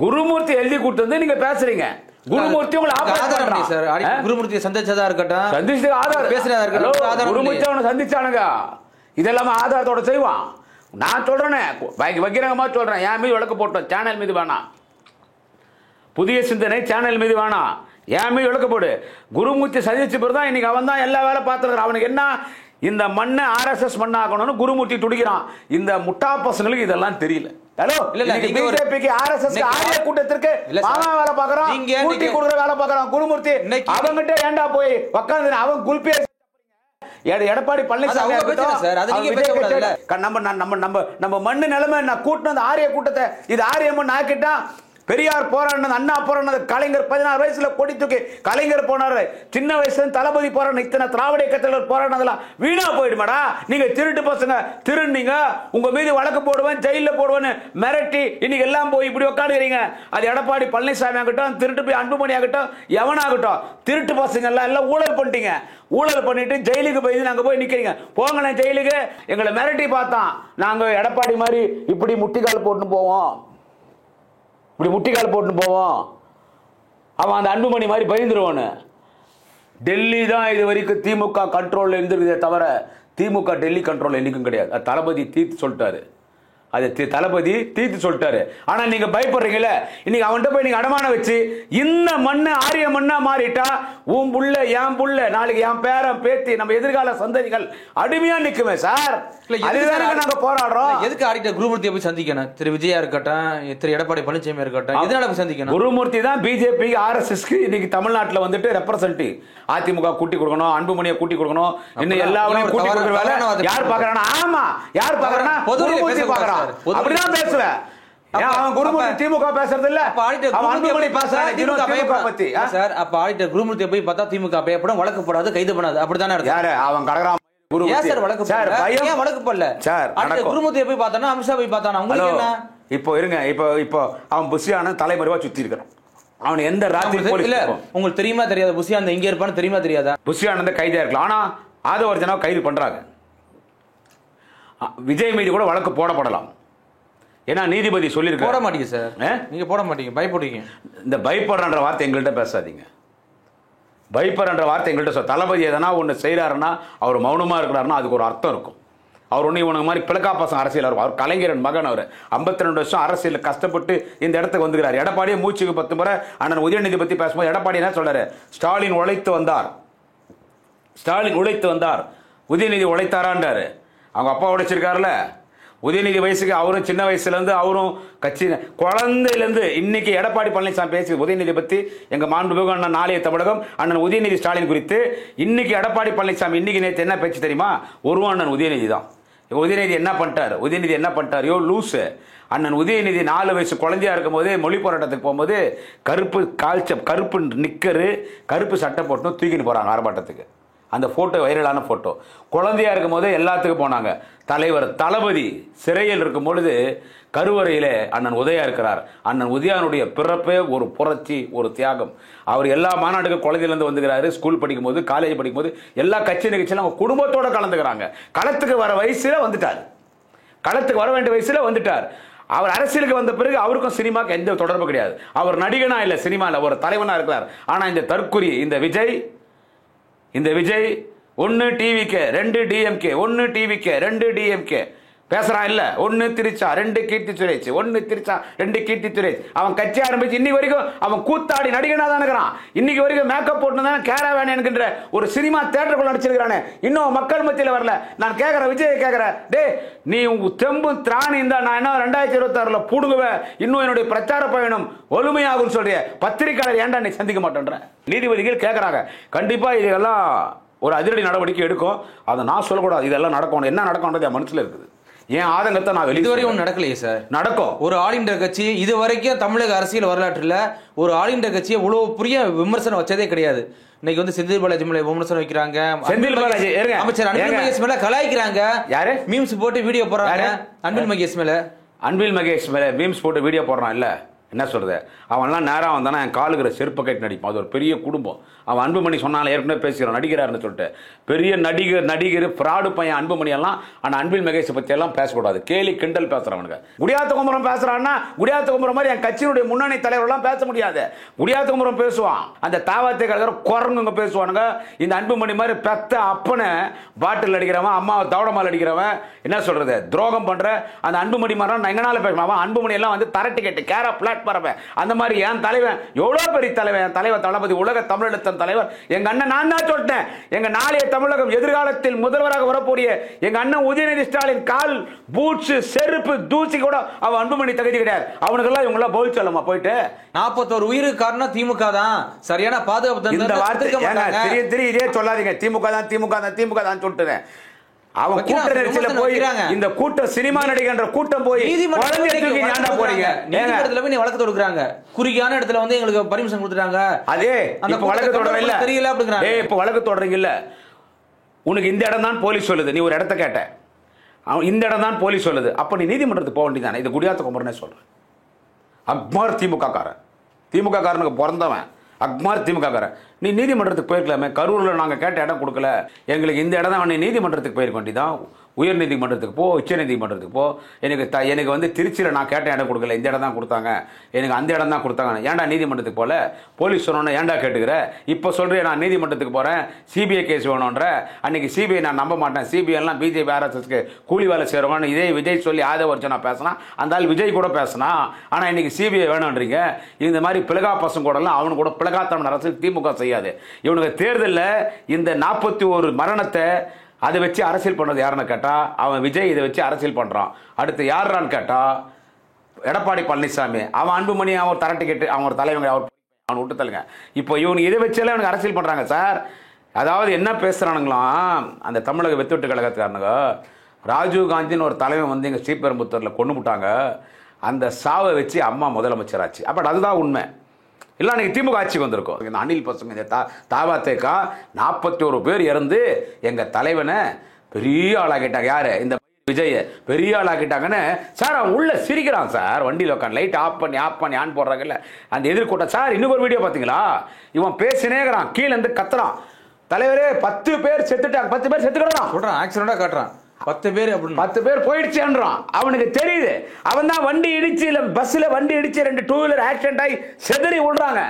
குருமூர்த்தி எழுதி கொடுத்து வந்து நீங்க பேசுறீங்க. குருமூர்த்தி குருமூர்த்தியை சந்திச்சதா இருக்கட்டும் குருமூர்த்தி அவனை சந்திச்சானுங்க. இதெல்லாம ஆதாரத்தோட செய்வான். நான் சொல்றேன் வைக்கிறமா சொல்றேன். என் மீது விளக்கு போட்டோம் சேனல் மீது வேணாம். புதிய சிந்தனை சேனல் மீது வேணாம். என் மீது விளக்கு போடு. குருமூர்த்தி சந்திச்ச பிறகுதான் இன்னைக்கு அவன் தான் எல்லா வேலை பார்த்துருக்கான். அவனுக்கு என்ன இந்த மண்ணை ஆர்எஸ்எஸ் மண்ணாக்கணும்னு குருமூர்த்தி துடிக்கிறான். இந்த முட்டா பசங்களுக்கு இதெல்லாம் தெரியல. ஹலோ பிஜேபிக்கு ஆர்எஸ்எஸ் ஆரிய கூட்டத்திற்கு மாமா வேலை பார்க்கறான். கூட்டி கொடுக்குற வேலை பார்க்கறான் குருமூர்த்தி. அவங்கிட்ட ஏண்டா போய் உட்கார்ந்து அவன் குல்பியா எடப்பாடி பழனிசாமி நம்ம மண்ணு நிலைமை நான் கூட்டினது ஆரிய கூட்டத்தை இது ஆரியம்மன் ஆக்கிட்டான். பெரியார் போராடினது அண்ணா போராடினது கலைஞர் 16 வயசுல கொடி தூக்கி கலைஞர் போனாரு. சின்ன வயசுல தளபதி போராடின இத்தனை திராவிட இயக்கத்தில் போராடினதெல்லாம் வீணா போயிடுமாடா. நீங்க திருட்டு பசங்க திருநீங்க உங்க மீது வழக்கு போடுவேன் ஜெயில போடுவேன்னு மிரட்டி இன்னைக்கு எல்லாம் போய் இப்படி உட்காந்துக்கிறீங்க. அது எடப்பாடி பழனிசாமி ஆகட்டும் திருட்டு போய் அன்புமணி ஆகட்டும் எவனாகட்டும் திருட்டு பசங்க எல்லாம் ஊழல் பண்ணிட்டீங்க. ஊழல் பண்ணிட்டு ஜெயிலுக்கு போய் நாங்க போய் நிக்கிறீங்க. போங்க ஜெயிலுக்கு. எங்களை மிரட்டி பார்த்தான். நாங்க எடப்பாடி மாதிரி இப்படி முட்டிக்கால் போட்டு போவோம் இப்படி முட்டிக்கால் போட்டு போவோம். அவன் அந்த அன்புமணி மாதிரி பயந்துருவானு. டெல்லி தான் இது வரைக்கும் திமுக கண்ட்ரோல் இருந்திருக்குதே தவிர திமுக டெல்லி கண்ட்ரோல் என்னைக்கும் கிடையாது. தளபதி தீர்த்து சொல்லிட்டாரு. அது தளபதி தீர்த்து சொல்லிட்டாரு. ஆனா நீங்க பயப்படுறீங்கல்ல. இன்னைக்கு அவன்கிட்ட போய் நீங்க அடமான வச்சு இந்த மண்ணை ஆரிய மண்ணா மாறிட்டா உன் புள்ள என் புள்ள நாளைக்கு என் பேரன் பேத்தி நம்ம எதிர்கால சந்ததிகள் அடிமையா நிக்குமே சார். நாங்க போராடுறோம். எதுக்கு ஆடிட்டர் குருமூர்த்தியை போய் சந்திக்கணும்? திரு விஜயா இருக்கட்டும் திரு எடப்பாடி பழனிசாமி இருக்கட்டும் எதனால போய் சந்திக்கணும்? குருமூர்த்தி தான் பிஜேபி ஆர்எஸ்எஸ்க்கு இன்னைக்கு தமிழ்நாட்டில் வந்துட்டு ரெப்ரசன்ட். அதிமுக கூட்டி கொடுக்கணும் அன்புமணியை கூட்டி கொடுக்கணும் இன்னும் எல்லாரும் கூட்டி கொடுக்குற வேலை யார் பாக்குறானா? ஆமா யார் பாக்குறானா? பொதுமூர்த்தி பாக்குறான். அப்படிதான் பேசுவேன். அவன் குருமூர்த்தி திமுக பேசுறது இல்ல. குருமூர்த்தி போய் பார்த்தா திமுக பயப்படும் வழக்கு போடாது கைது பண்ணாது அப்படித்தானே யாரு அவன் கடகராம் குருமூர்த்தியை போய் பார்த்தானா அமித்ஷா போய் பார்த்தானா உங்களுக்கு என்ன? இப்போ இருங்க இப்போ அவன் புஷியான தலைமறைவா சுத்தி இருக்கிறான். அவன் எந்த ராத்திரி இல்ல உங்களுக்கு தெரியுமா தெரியாது? புஷியானந்த் எங்க இருப்பான்னு தெரியுமா தெரியாதா? புஷியானந்த கைதியா இருக்கலாம். ஆனா ஆதவர்ஜனாவை கைது பண்றாங்க. விஜய் மீது கூட வழக்கு போடப்படலாம். ஏன்னா நீதிபதி சொல்லியிருக்க. போட மாட்டீங்க சார். நீங்க போட மாட்டீங்க பயப்படுறீங்க. இந்த பயப்படுறன்ற வார்த்தை எங்கள்கிட்ட பேசாதீங்க. பயப்படுறன்ற வார்த்தை எங்கள்கிட்ட தளபதி எதனா ஒன்று செய்யறாருன்னா அவர் மௌனமா இருக்கிறாருன்னா அதுக்கு ஒரு அர்த்தம் இருக்கும். அவர் ஒன்றும் இவனுக்கு மாதிரி பிளக்காப்பாசம் அரசியல் அவர் கலைஞரன் மகன். அவர் 52 வருஷம் அரசியல் கஷ்டப்பட்டு இந்த இடத்துக்கு வந்துக்கிறார். எடப்பாடியே மூச்சுக்கு 10 முறை அண்ணன் உதயநிதி பற்றி பேசும்போது எடப்பாடி என்ன சொல்றாரு? ஸ்டாலின் உழைத்து வந்தார், ஸ்டாலின் உழைத்து வந்தார், உதயநிதி உழைத்தாரான்றாரு. அவங்க அப்பா உழைச்சிருக்காருல்ல. உதயநிதி வயசுக்கு அவரும் சின்ன வயசுலேருந்து அவரும் கட்சி குழந்தையிலேருந்து இன்னைக்கு எடப்பாடி பழனிசாமி பேசி உதயநிதி பற்றி எங்கள் மாண்புமிகு அண்ணன் நாளைய தமிழகம் அண்ணன் உதயநிதி ஸ்டாலின் குறித்து இன்னைக்கு எடப்பாடி பழனிசாமி இன்னைக்கு நேற்று என்ன பேச்சு தெரியுமா? ஒரு அண்ணன் உதயநிதி தான். உதயநிதி என்ன பண்ணிட்டார்? உதயநிதி என்ன பண்ணிட்டார்? யோ லூசு. அண்ணன் உதயநிதி 4 வயசு குழந்தையா இருக்கும் போதே மொழி போராட்டத்துக்கு போகும்போது கருப்பு கருப்பு நிக்கரு கருப்பு சட்டை போட்டு தூக்கின்னு போறாங்க ஆர்ப்பாட்டத்துக்கு. அந்த போட்டோ வைரலான போட்டோ. குழந்தையா இருக்கும் போதே எல்லாத்துக்கும் போனாங்க. தலைவர் தளபதி சிறையில் இருக்கும் பொழுது கருவறையிலே அண்ணன் உதயா இருக்கிறார். அண்ணன் உதயானுடைய பிறப்பே ஒரு புரட்சி, ஒரு தியாகம். அவர் எல்லா மாநாடுக்கும் குழந்தையிலேருந்து வந்துக்கிறாரு. ஸ்கூல் படிக்கும்போது, காலேஜ் படிக்கும்போது எல்லா கட்சி நிகழ்ச்சியிலும் அவங்க குடும்பத்தோட கலந்துக்கிறாங்க. களத்துக்கு வர வயசுல வந்துட்டார். களத்துக்கு வர வேண்டிய வயசுல வந்துட்டார். அவர் அரசியலுக்கு வந்த பிறகு அவருக்கும் சினிமாக்கு எந்த தொடர்பு கிடையாது. அவர் நடிகனா இல்லை, சினிமாவில் ஒரு தலைவனா இருக்கிறார். ஆனா இந்த தற்குறி இந்த விஜய் 1 டிவிக்கு 2 டிஎம்கே, 1 டிவிக்கு 2 டிஎம்கே பேசுறான் இல்ல. 1 திருச்சா 2 கீர்த்தி சுரேஷ், 1 திருச்சா 2 கீர்த்தி சுரேஷ். அவன் கட்சி ஆரம்பிச்சு இன்னைக்கு வரைக்கும் அவன் கூத்தாடி நடிகனா தான் இருக்கிறான். இன்னைக்கு வரைக்கும் மேக்கப் போட்டு தான் கேரவேன் என்கின்ற ஒரு சினிமா தியேட்டருக்குள்ள நடிச்சிருக்கானே, இன்னும் மக்கள் மத்தியில் வரல. நான் கேட்கிறேன், விஜய் கேட்கிறேன், டே நீ தெம்பு திராணி இருந்தா நான் என்ன 2026 புடுங்குவேன், இன்னும் என்னுடைய பிரச்சார பயணம் வலிமையாகும் சொல்றிய பத்திரிகையாளர் ஏன்டா நீ சந்திக்க மாட்டேன்ற நீதிபதிகள் கேட்கறாங்க. கண்டிப்பா இதெல்லாம் ஒரு அதிரடி நடவடிக்கை எடுக்கும். அதை நான் சொல்லக்கூடாது. இதெல்லாம் நடக்கும். என்ன நடக்கும்ன்றது என் மனசுல இருக்குது. ஏன் ஆதங்கத்தை நான் இதுவரையும் நடக்கலையே சார். நடக்கும். ஒரு ஆல் இந்தியா கட்சி இது வரைக்கும் தமிழக அரசியல் வரலாற்றில் ஒரு ஆல் இந்தியா கட்சியை இவ்வளவு புரிய விமர்சனம் வச்சதே கிடையாது. இன்னைக்கு வந்து செந்தில் பாலாஜி மேல விமர்சனம் வைக்கிறாங்க, செந்தில் பாலாஜி அமைச்சர் அன்பில் மகேஷ் மேல கலாய்க்கிறாங்க, யாரு மீம்ஸ் போட்டு வீடியோ போடுறாங்க. அன்பில் மகேஷ் மேல மீம்ஸ் போட்டு வீடியோ போடுறான் இல்ல. என்ன சொல்றது? அவன்லாம் நேரம் வந்தானா என் காலுக்கிற செருப்பை கட்டி நடிப்பான். அது ஒரு பெரிய குடும்பம். அவன் அன்புமணி சொன்னால ஏற்கனவே பேசுகிறான் நடிக்கிறாருன்னு சொல்லிட்டு. பெரிய நடிகர் ஃப்ராடு பையன் அன்புமணி எல்லாம். ஆனால் அன்பில் மகேஷை பற்றி எல்லாம் பேசக்கூடாது. கேலி கிண்டல் பேசுறவனுங்க. குடியாத்த குமரம் பேசுறான்னா குடியாத்த குமரம் மாதிரி என் கட்சியினுடைய முன்னணி தலைவர்கள்லாம் பேச முடியாது. குடியாத்த குமரம் பேசுவான். அந்த தாவாத்தை கலக்கிற குரங்குங்க பேசுவானுங்க. இந்த அன்புமணி மாதிரி பெத்த அப்பனை பாட்டில் அடிக்கிறவன், அம்மாவை தவடமால் அடிக்கிறவன், என்ன சொல்றது துரோகம் பண்ற அந்த அன்புமணி மாதிரி நான் எங்கனால பேசுவான். அன்புமணி எல்லாம் வந்து தரட்டி கேட்டு கேரா பிளாட் பரப்பேன். அந்த மாதிரி என் தலைவன் எவ்வளவு பெரிய தலைவன், தலைவர் தளபதி, உலக தமிழகத்தின் தலைவர். எங்க அண்ணன் நான் தான் சொல்லிட்டேன், எங்க நாளைய தமிழகம் எதிர்காலத்தில் முதல்வராக வரக்கூடிய எங்க அண்ணன் உதயநிதி ஸ்டாலின் கால் பூட்ஸ் செருப்பு தூசி கூட அவன் அன்புமணி தகுதி கிடையாது. அவனுக்கெல்லாம் இவங்க எல்லாம் போய் சொல்லமா போயிட்டு 41 உயிருக்கு காரணம் திமுக தான். சரியான பாதுகாப்பு இந்த வார்த்தை தெரிய இதே சொல்லாதீங்க. திமுக தான் சொல்லிட்டு அவன் கூட்ட நெரிசல போய் இந்த கூட்டம் சினிமா நடிகன்ற கூட்டம் போய் வழக்கு தொடுக்கிறாங்க. குறுகியான இடத்துல வந்து எங்களுக்கு பர்மிஷன் கொடுத்துட்டாங்க. அதே அந்த வழக்கு தொடர இல்ல தெரியல அப்படிங்கிறாங்க. இப்ப வழக்கு தொடரீங்க இல்ல, உனக்கு இந்த இடம் தான் போலீஸ் சொல்லுது. நீ ஒரு இடத்த கேட்ட, இந்த இடம் தான் போலீஸ் சொல்லுது. அப்ப நீ நீதிமன்றத்துக்கு போக வேண்டியதானே. இது குடியாத்த குமரனே சொல்றேன். அக்மார் திமுக காரனுக்கு பிறந்தவன் அக்மார் திமுக காரன். நீ நீதிமன்றத்துக்கு போயிருக்கலாமே. கரூரில் நாங்கள் கேட்ட இடம் கொடுக்கல, எங்களுக்கு இந்த இடம் தான். நீ நீதிமன்றத்துக்கு போயிருக்க வேண்டியதான். உயர் நீதிமன்றத்துக்கு போ, உச்ச நீதிமன்றத்துக்கு போ. எனக்கு வந்து திருச்சியில் நான் கேட்ட இடம் கொடுக்கல, இந்த இடம் தான் கொடுத்தாங்க, எனக்கு அந்த இடம் தான் கொடுத்தாங்க. ஏன்டா நீதிமன்றத்துக்கு போல? போலீஸ் சொன்னோன்னா ஏன்டா கேட்டுக்கிற? இப்போ சொல்கிறேன் நான் நீதிமன்றத்துக்கு போகிறேன், சிபிஐ கேஸ் வேணுன்ற. அன்னைக்கு சிபிஐ நான் நம்ப மாட்டேன், சிபிஐ எல்லாம் பிஜேபி ஆர்எஸ்எஸ்க்கு கூலி வேலை செய்கிறவங்கன்னு இதே விஜய் சொல்லி ஆதவர்ச்சனா பேசினா, அந்த ஆள் விஜய் கூட பேசினா. ஆனால் இன்னைக்கு சிபிஐ வேணுன்றீங்க. இந்த மாதிரி பிளகா பசங்க கூடலாம் அவனு கூட பிளகாத்தவன் அரசு திமுக செய்யாது. இவனுக்கு தேர்தலில் இந்த 41 மரணத்தை அதை வச்சு அரசியல் பண்றது யாருன்னு கேட்டா அவன் விஜய் இதை வச்சு அரசியல் பண்றான். அடுத்து யாரான்னு கேட்டா எடப்பாடி பழனிசாமி. அவன் அன்புமணி அவன் தரட்டி கேட்டு அவன் ஒரு தலைவங்க அவன் விட்டு தள்ளுங்க. இப்போ இவனுக்கு இதை வச்சாலே அவனுக்கு அரசியல் பண்றாங்க சார். அதாவது என்ன பேசுறானுங்களாம் அந்த தமிழக வெத்துட்டு கழகத்துக்காரனுங்க. ராஜீவ் காந்தின்னு ஒரு தலைவன் வந்து எங்க ஸ்ரீபெரும்புத்தூர்ல கொண்டு விட்டாங்க. அந்த சாவை வச்சு அம்மா முதலமைச்சராச்சு. அப்ப அதுதான் உண்மை. இல்லை அன்றைக்கி திமுக ஆட்சிக்கு வந்திருக்கோம். இந்த அணில் பசங்க இந்த தாவாத்தேக்கா 41 பேர் இறந்து எங்கள் தலைவனை பெரிய ஆளாக்கிட்டாங்க. யார்? இந்த விஜய பெரிய ஆளாக்கிட்டாங்கன்னு சார் அவன் உள்ள சிரிக்கிறான் சார். வண்டியில் உட்காந்து லைட் ஆஃப் பண்ணி ஆன் போடுறாங்கல்ல அந்த எதிர்கூட்டம். சார் இன்னும் ஒரு வீடியோ பார்த்தீங்களா? இவன் பேசினேங்கிறான், கீழே இருந்து கத்துறான், தலைவரே 10 பேர் செத்துட்டாங்க, 10 பேர் செத்துக்கிறான் சொல்கிறான், ஆக்சிடென்ட்டாக காட்டுறான். 10 பேர் அப்படின்னு 10 பேர் போயிடுச்சுன்றான். அவனுக்கு தெரியுது. அவன் தான் வண்டி இடிச்சு இல்லை பஸ்ஸில் வண்டி இடிச்சு 2 டூ வீலர் ஆக்சிடென்ட் ஆகி செதறி விடுறாங்க.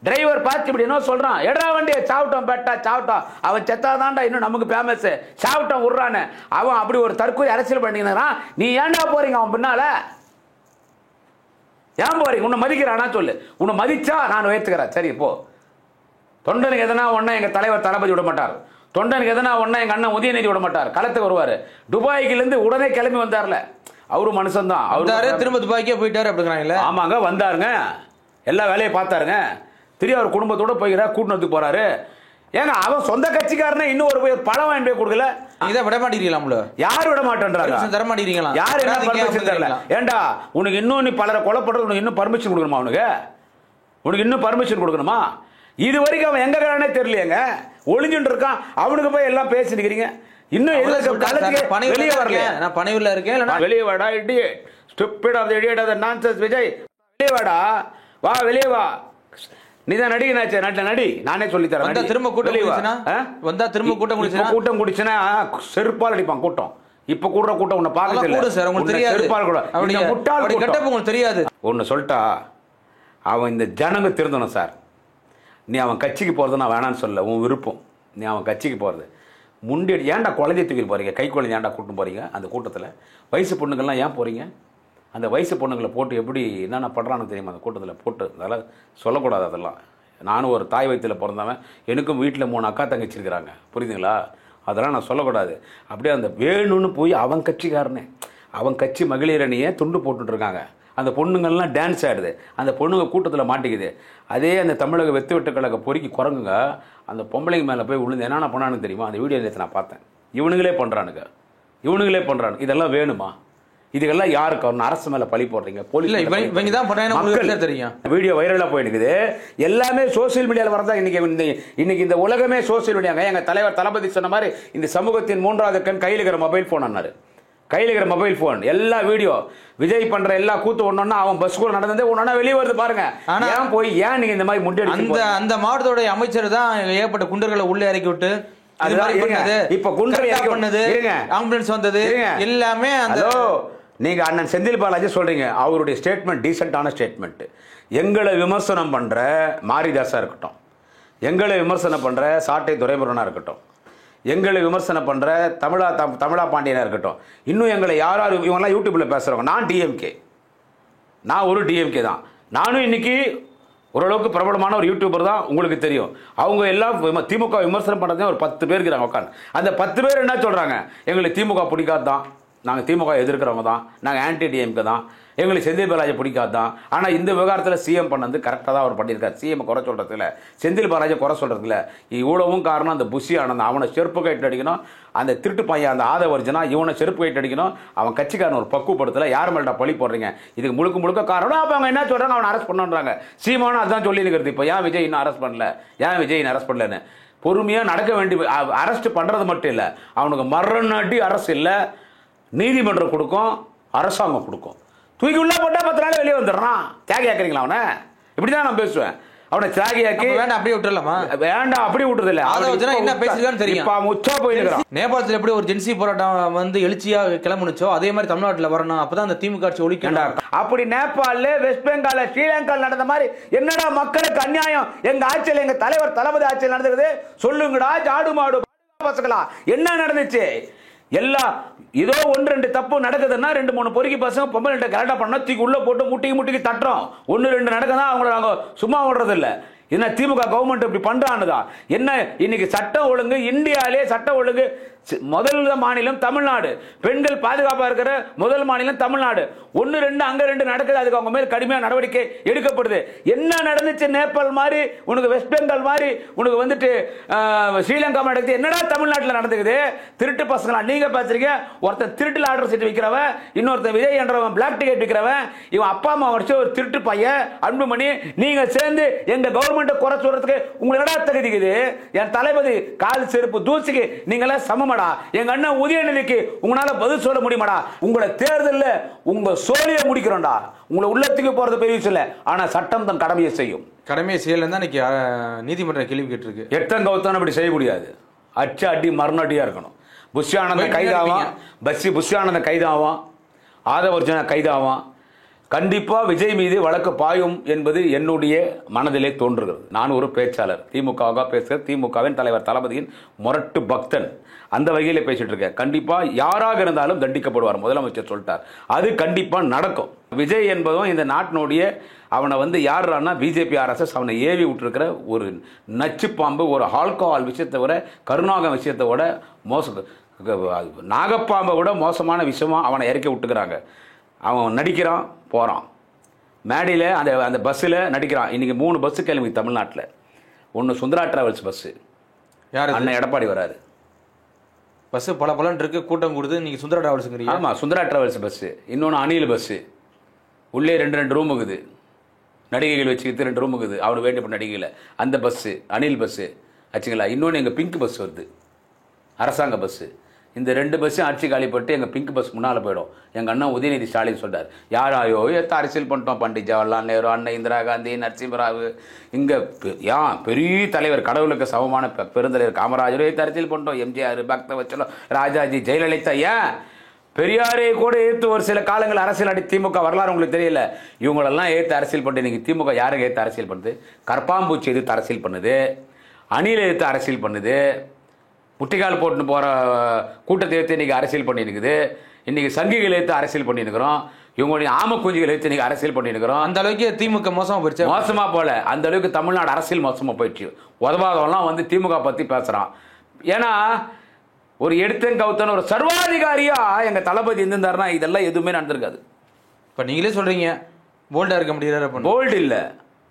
டிரைவர் பார்த்து இப்படி என்ன சொல்றான், எடா வண்டியை சாப்பிட்டோம் பேட்டா சாப்பிட்டோம், அவன் செத்தாதான்டா இன்னும் நமக்கு ஃபேமஸ், சாப்பிட்டோம் விட்றான்னு அவன் அப்படி ஒரு தற்கொலை அரசியல் பண்ணிக்கிறான். நீ ஏன்டா போறீங்க அவன் பின்னால? ஏன் போறீங்க? உன்னை மதிக்கிறானா சொல்லு. உன்னை மதிச்சா நான் உயர்த்துக்கிறேன், சரி போ. தொண்டனுக்கு எதனா ஒன்னா எங்க தலைவர் தளபதி விட மாட்டார், தொண்டனுக்கு எதனா ஒன்னா எங்க அண்ணன் உதயநிதி விட மாட்டார், களத்துக்கு வருவாரு. துபாய்க்குல இருந்து உடனே கிளம்பி வந்தார்ல, அவரு மனுஷன் தான். அவரு திரும்ப துபாய்க்கே போயிட்டாரு அப்படிங்கிறாங்களே. ஆமாங்க, வந்தாருங்க, எல்லா வேலையை பார்த்தாருங்க, திரும்பி அவர் குடும்பத்தோட போய்கிறார், கூட்டத்துக்கு போறாரு. ஏங்க அவன் சொந்த கட்சிக்காரனே இன்னும் ஒரு பழம் வாங்கி போய் கொடுக்கல, இதை விட மாட்டீங்களா? யாரு விட மாட்டேன்றாங்க, தர மாட்டீங்களா? யாரு என்ன பர்மிஷன் தரல? ஏண்டா உனக்கு இன்னும் நீ பலரை கொலை பண்றது, உனக்கு இன்னும் பர்மிஷன் கொடுக்கணுமா? உனக்கு இன்னும் பர்மிஷன் கொடுக்கணுமா? இது வரைக்கும் அவன் எங்க காரனே தெரியலையேங்க, ஒளிஞ்சுட்டு இருக்கான். அவனுக்கு போய் எல்லாம் பேசி நிக்கிறீங்க. இன்னும் வெளியே வரல. நான் பனையூர்ல இருக்கேன், வெளியே வாடா idiot, stupid of the idiot of the nonsense Vijay, வெளியே வாடா, வா வெளியே வா. நீதான் நடிகனாச்சே, நாட்டில் நடி, நானே சொல்லி தரேன். வந்தா திரும்ப கூட்டம் குடிச்சுனா செருப்பால் அடிப்பான் கூட்டம். இப்ப கூடுற கூட்டம் உன்னை பார்க்க தெரியாது. ஒன்னு சொல்லிட்டா, அவன் இந்த ஜனங்க திருந்தணும் சார். நீ அவன் கட்சிக்கு போறது நான் வேணான்னு சொல்ல, உன் விருப்பம். நீ அவன் கட்சிக்கு போறது முண்டி ஏன்டா குழந்தைய தூக்கிட்டு போறீங்க, கை குழந்தை ஏன்டா கூட்டு போறீங்க? அந்த கூட்டத்தில் வயசு பொண்ணுங்கள்லாம் ஏன் போறீங்க? அந்த வயசு பொண்ணுங்களை போட்டு எப்படி என்னென்ன பண்ணுறான்னு தெரியுமா? அந்த கூட்டத்தில் போட்டு அதெல்லாம் சொல்லக்கூடாது. அதெல்லாம் நானும் ஒரு தாய் வயிற்றில் பிறந்தவன், எனக்கும் வீட்டில் 3 அக்கா தங்கச்சி இருக்கிறாங்க, புரியுதுங்களா? அதெல்லாம் நான் சொல்லக்கூடாது. அப்படியே அந்த வேணும்னு போய் அவன் கட்சிக்காரனே, அவன் கட்சி மகளிர் அணியை துண்டு போட்டுட்ருக்காங்க. அந்த பொண்ணுங்கள்லாம் டான்ஸ் ஆடுது, அந்த பொண்ணுங்க கூட்டத்தில் மாட்டிக்குது. அதே அந்த தமிழக வெத்து வெட்டு கழக பொறுக்கி குரங்குங்க அந்த பொம்பளைங்க மேலே போய் விழுந்து என்னென்ன பண்ணான்னு தெரியுமா? அந்த வீடியோ நேற்று நான் பார்த்தேன். இவனுங்களே பண்ணுறானுங்க. இதெல்லாம் வேணுமா? இதுக்கெல்லாம் யாருக்கு அவன் அரசு மேல பழி போடுறீங்க? போலீஸ் தெரியும். வீடியோ வைரலா போயிருக்குது, எல்லாமே சோசியல் மீடியால வரதான். இன்னைக்கு இந்த உலகமே சோசியல் மீடியாங்க. எங்க தலைவர் தளபதி சொன்ன மாதிரி இந்த சமூகத்தின் 3வது கண் கையில் இருக்கிற மொபைல் போன் அண்ணாரு. கையில் இருக்கிற மொபைல் போன் எல்லா வீடியோ விஜய் பண்ற எல்லா கூத்து ஒன்னொன்னா அவன் பஸ் கூட நடந்ததே ஒன்னொன்னா வெளியே வருது பாருங்க. ஏன் போய் ஏன் நீங்க இந்த மாதிரி முன்னெடுத்து அந்த மாவட்டத்தோட அமைச்சர் தான் ஏற்பட்ட குண்டர்களை உள்ளே இறக்கி விட்டு இப்ப குண்டர் பண்ணது, ஆம்புலன்ஸ் வந்தது எல்லாமே. நீங்க அண்ணன் செந்தில் பாலாஜி சொல்றீங்க, அவருடைய ஸ்டேட்மெண்ட் டீசென்டான ஸ்டேட்மெண்ட். எங்களை விமர்சனம் பண்ற மாரிதாசா இருக்கட்டும், எங்களை விமர்சனம் பண்ற சாட்டை துரைமுருகனா இருக்கட்டும், எங்களை விமர்சனம் பண்ற தமிழா பாண்டியனா இருக்கட்டும், இன்னும் எங்களை யார் இவங்கெல்லாம் யூடியூப்ல பேசுறவங்க. நான் டிஎம்கே, நான் ஒரு டிஎம்கே தான். நானும் இன்னைக்கு ஓரளவுக்கு பிரபலமான ஒரு யூடியூபர் தான், உங்களுக்கு தெரியும். அவங்க எல்லாம் திமுக விமர்சனம் பண்றதே ஒரு 10 பேர் இருக்கிறாங்க உட்காந்து. அந்த 10 பேர் என்ன சொல்றாங்க? எங்களுக்கு திமுக பிடிக்காது தான், நாங்கள் திமுக எதிர்க்கிறவங்க தான், நாங்கள் ஆன்டி டிஎம்கே தான், எங்களுக்கு செந்தில் பாலாஜி பிடிக்காது தான். ஆனால் இந்த விவகாரத்தில் சிஎம் பண்ணது கரெக்டாக தான் அவர் பண்ணியிருக்காரு. சிஎம் குறை சொல்கிறதில்ல, செந்தில் பாலாஜி குறை சொல்கிறதில்ல. இவ்வளவும் காரணம் அந்த புஷி ஆனந்த். அவனை செருப்பு கைட்டு அடிக்கணும், அந்த திருட்டு பையன் அந்த ஆதவர்ஜனா இவனை செருப்பு கைட்டு அடிக்கணும். அவன் கட்சிக்காரன் ஒரு பக்குவப்படுத்தல, யார் மேல்டா பழி போடுறீங்க? இதுக்கு முழுக்க காரணம். அப்போ அவங்க என்ன சொல்கிறாங்க? அவனை அரெஸ்ட் பண்ணுறாங்க. சீமானும் அதுதான் சொல்லி இருக்கிறது. இப்போ ஏன் விஜய் இன்னும் அரெஸ்ட் பண்ணல, ஏன் விஜய் இன்னும் அரெஸ்ட் பண்ணலன்னு பொறுமையாக நடக்க வேண்டிய அரெஸ்ட் பண்ணுறது மட்டும் இல்லை, அவனுக்கு மரணாட்டி அரசு இல்லை, நீதிமன்றம் கொடுக்கும், அரசாங்கம் கொடுக்கும். தூக்கி உள்ள போட்டா 10 நாள் வெளியே வந்துடுறான். தியாகி ஆக்குறீங்களா அவனை? இப்படிதான் நான் பேசுவேன். அவனை தியாகியாக்கி வேண்டாம் அப்படியே விட்டுறலாமா? வேண்டாம் அப்படி விட்டுறது இல்லை. என்ன பேசுறான்னு தெரியும். முச்சா போயிருக்கிறான். நேபாளத்தில் எப்படி ஒரு ஜென்சி போராட்டம் வந்து எழுச்சியா கிளம்புனுச்சோ அதே மாதிரி தமிழ்நாட்டில் வரணும். அப்பதான் அந்த திமுக ஆட்சி ஒழிக்கணும். அப்படி நேபாளில், வெஸ்ட் பெங்கால், ஸ்ரீலங்கா நடந்த மாதிரி என்னடா மக்களுக்கு அநியாயம் எங்க ஆட்சியில், எங்க தலைவர் தளபதி ஆட்சியில் நடந்தது சொல்லுங்கடா. ஜாடு மாடு பசங்களா என்ன நடந்துச்சு? எல்லாம் ஏதோ 1-2 தப்பு நடக்குதுன்னா 2-3 பொறுக்கி பசங்க பொம்பளை கரெக்டா பண்ணா தூக்கி உள்ள போட்டு முட்டிக்கு தட்டுறோம். 1-2 நடக்குதான் அவங்கள நாங்க சும்மா விடுறது இல்லை. என்ன திமுக கவர்மெண்ட் இப்படி பண்றானுதான்? என்ன இன்னைக்கு சட்டம் ஒழுங்கு, இந்தியாவிலே சட்டம் ஒழுங்கு முதல் மாநிலம் தமிழ்நாடு, பெண்கள் பாதுகாப்பா இருக்கிற முதல் மாநிலம் தமிழ்நாடு. 1-2 அங்க 2 நடக்குது, அதுக்கு அவங்க மேல் கடுமையான நடவடிக்கை எடுக்கப்படுது. என்ன நடந்துச்சு? நேபாள் மாதிரி உனக்கு, வெஸ்ட் பெங்கால் மாதிரி உனக்கு வந்துட்டு ஸ்ரீலங்கா நடக்குது. என்னடா தமிழ்நாட்டில் நடந்துக்குது? திருட்டு பசங்களா நீங்க பேசுறீங்க? ஒருத்தன் திருட்டுல ஆர்டர் சீட்டு விற்கிறவன், இன்னொருத்தன் விஜய் என்றவன் பிளாக் டிக்கெட் விற்கிறவன், இவன் அப்பா அம்மா வச்சு ஒரு திருட்டு பையன் அன்புமணி, நீங்க சேர்ந்து எங்க கவர்மெண்ட் குறை சொல்றதுக்கு உங்களுக்கு என்னடா தகுதிக்குது? என் தளபதி கால் செருப்பு தூசிக்கு நீங்களே சமமா? எங்க அண்ணன் உதயநிதிக்கு உங்களால பதில் சொல்ல முடியுமாடா? உங்களை தேர்தல்ல உங்க சோழியை முடிக்கிறோம்டா. உங்களை உள்ளத்துக்கு போறது பெரிய விஷயம் இல்ல, ஆனா சட்டம் தன் கடமையை செய்யும். கடமையை செய்யல தான் இன்னைக்கு நீதிமன்ற கேள்வி கேட்டிருக்கு. எத்தன் கவுத்தான் அப்படி செய்ய முடியாது. அச்சு அடி மரணடியா இருக்கணும். புஷ் ஆனந்த கைதாவான், புஷ் ஆனந்த கைதாவான், ஆதவர்ஜனா கைதாவான், கண்டிப்பா விஜய் மீது வழக்கு பாயும் என்பது என்னுடைய மனதிலே தோன்றுகிறது. நான் ஒரு பேச்சாளர், திமுக பேசுகிற திமுகவின் தலைவர் தளபதியின் முரட்டு பக்தன். அந்த வகையில பேசிட்டு இருக்கேன். கண்டிப்பா யாராக இருந்தாலும் தண்டிக்கப்படுவார், முதலமைச்சர் சொல்லிட்டார். அது கண்டிப்பா நடக்கும். விஜய் என்பதும் இந்த நாட்டினுடைய அவனை யாருன்னா பிஜேபி RSS அவனை ஏவி விட்டுருக்கிற ஒரு நச்சு பாம்பு, ஒரு ஆல்கஹால் விஷயத்தை விட கருணாகம் விஷயத்தை விட நாகப்பாம்பை விட மோசமான விஷயமா அவனை இறக்கி விட்டுக்கிறாங்க. அவன் நடிக்கிறான், போகிறான் மேடையில், அந்த பஸ்ஸில் நடிக்கிறான். இன்றைக்கி 3 பஸ்ஸு கிளம்பி தமிழ்நாட்டில். ஒன்று சுந்தரா டிராவல்ஸ் பஸ்ஸு, யார் அண்ணன் எடப்பாடி வராரு. பஸ்ஸு பலன்னு இருக்கு, கூட்டம் கொடுத்து நீங்கள் சுந்தரா டிராவல்ஸுங்கிறீங்க. ஆமாம், சுந்தரா டிராவல்ஸ் பஸ்ஸு. இன்னொன்று அணில் பஸ்ஸு, உள்ளே 2 ரூம் இருக்குது, நடிகைகள் வச்சுக்கிட்டு 2 ரூம் இருக்குது, அவனுக்கு வேண்டிய நடிகைகளை. அந்த பஸ்ஸு அணில் பஸ்ஸு ஆச்சுங்களா. இன்னொன்று எங்கள் பிங்க் பஸ் வருது, அரசாங்க பஸ்ஸு. இந்த 2 பஸ்ஸும் அடிச்சு காலிப்பட்டு எங்கள் பிங்க் பஸ் முன்னால் போயிடும். எங்கள் அண்ணன் உதயநிதி ஸ்டாலின் சொல்கிறார், யாராயோ அரசியல் பண்ணிட்டோம், பண்டிட் ஜவஹர்லால் நேரு, அண்ணன் இந்திரா காந்தி, நரசிம்மராவ், இங்கே பெரிய தலைவர், கடவுளுக்கு சமமான பெருந்தலைவர் காமராஜரே அரசியல் பண்ணிட்டோம், எம்ஜிஆர், பக்தவச்சலம், ராஜாஜி, ஜெயலலிதா, ஏன் பெரியாரே கூட ஏற்று ஒரு சில காலங்கள் அரசியல் அடி திமுக வரலாறு உங்களுக்கு தெரியல. இவங்களெல்லாம் ஏற்று அரசியல் பண்ணிட்டு இன்னைக்கு திமுக யாருக்கு ஏற்று அரசியல் பண்ணுது? கற்பாம்பூச்சி எதிர்த்து அரசியல் பண்ணுது, அணில் எதிர்த்து அரசியல் பண்ணுது, முட்டிக்கால் போட்டுன்னு போகிற கூட்டத்தை எடுத்து இன்றைக்கி அரசியல் பண்ணியிருக்குது. இன்றைக்கி சங்கிகள் எடுத்து அரசியல் பண்ணியிருக்கிறோம், இவங்களுடைய ஆமக்குஞ்சிகள் எடுத்து இன்றைக்கி அரசியல் பண்ணியிருக்கிறோம். அந்த அளவுக்கு திமுக மோசமாக போயிடுச்சு. மோசமாக போல, அந்த அளவுக்கு தமிழ்நாடு அரசியல் மோசமாக போயிடுச்சு. உதவாதவெல்லாம் திமுக பற்றி பேசுகிறான். ஏன்னா ஒரு எடுத்தன் ஒரு சர்வாதிகாரியா எங்கள் தளபதி இருந்திருந்தாருன்னா இதெல்லாம் எதுவுமே நடந்திருக்காது. இப்போ நீங்களே சொல்கிறீங்க போல்டாக இருக்க முடியாது. போல்டு இல்லை,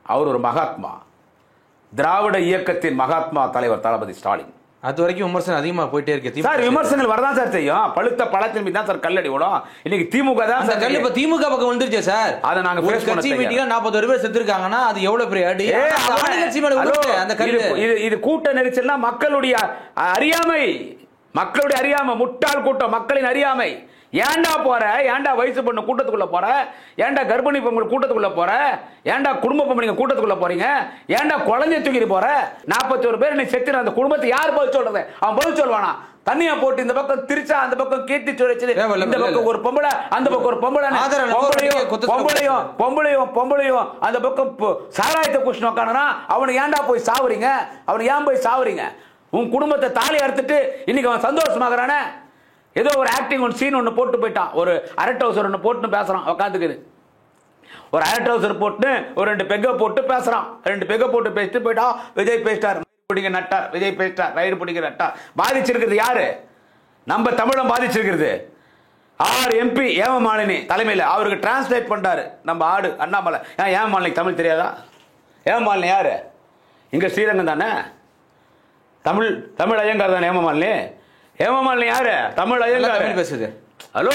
அவர் ஒரு மகாத்மா, திராவிட இயக்கத்தின் மகாத்மா தலைவர் தளபதி ஸ்டாலின். அது வரைக்கும் விமர்சனம் அதிகமாக போயிட்டே இருக்கு சார். விமர்சனங்கள் வரதான் சார் செய்யும். பழுத்த பழத்தின் மீது தான் சார் கல்லடி விடும். இன்னைக்கு திமுக தான் அந்த கல் இப்ப திமுக பக்கம் வந்துருச்சு சார். அதை நாங்க கட்சி மீட்டிங்ல 41 பேர் செத்துருக்காங்கன்னா அது எவ்வளவு பெரிய அடி. அந்த கல் இது கூட்ட நெரிசல்னா மக்களுடைய அறியாமை, முட்டாள் கூட்டம், மக்களின் அறியாமை. ஏண்டா போற, ஏண்டா வயசு பொண்ணு கூட்டத்துக்குள்ள போற, ஏண்டா கர்ப்பிணி பொங்கல் கூட்டத்துக்குள்ள போற, ஏண்டா குடும்ப பொம்பளைங்க கூட்டத்துக்குள்ள போறீங்க, ஏண்டா குழந்தைய தூக்கிட்டு போற? 41 பேர் நீ செத்துற அந்த குடும்பத்தை யார் பதில் சொல்றது? அவன் பதில் சொல்வானா? தண்ணியா போட்டு இந்த பக்கம் திருச்சா, அந்த பக்கம் கீர்த்தி சுழச்சு, இந்த பக்கம் ஒரு பொம்பளை, அந்த பக்கம் ஒரு பொம்பளை, பொம்பளையும் அந்த பக்கம் சாராயத்தை குடிச்சு உட்கானா அவனுக்கு ஏண்டா போய் சாவுறீங்க? அவனுக்கு ஏன் போய் சாவுறீங்க? உன் குடும்பத்தை தாலி அறுத்துட்டு இன்னைக்கு அவன் சந்தோஷமாகறானே. ஏதோ ஒரு ஆக்டிங் ஒன்று சீன் ஒன்று போட்டு போயிட்டான், ஒரு அரை டவுசர் ஒன்று போட்டுன்னு பேசுறான், உட்காந்துக்குது. ஒரு அரை டவுசர் போட்டு ஒரு 2 பெக்கை போட்டு பேசுறான். 2 பெக்கை போட்டு பேசிட்டு போயிட்டான். விஜய் பேசிட்டார், பிடிங்க நட்டார், விஜய் பேசிட்டார், ரைடு பிடிங்க நட்டார். பாதிச்சிருக்கிறது யாரு? நம்ம தமிழம் பாதிச்சிருக்கிறது. 6 MP ஏமமாலினி தலைமையில் அவருக்கு டிரான்ஸ்லேட் பண்றாரு நம்ம ஆடு அண்ணாமலை. ஏமமாலினிக்கு தமிழ் தெரியாதா? ஏமமாலினி யாரு? இங்க ஸ்ரீரங்கம் தானே, தமிழ் ஐயங்கார் தானே ஏமமாலினி. ஏமமாலினி யாரு? தமிழ் ஐயங்கார் பேசுது. ஹலோ,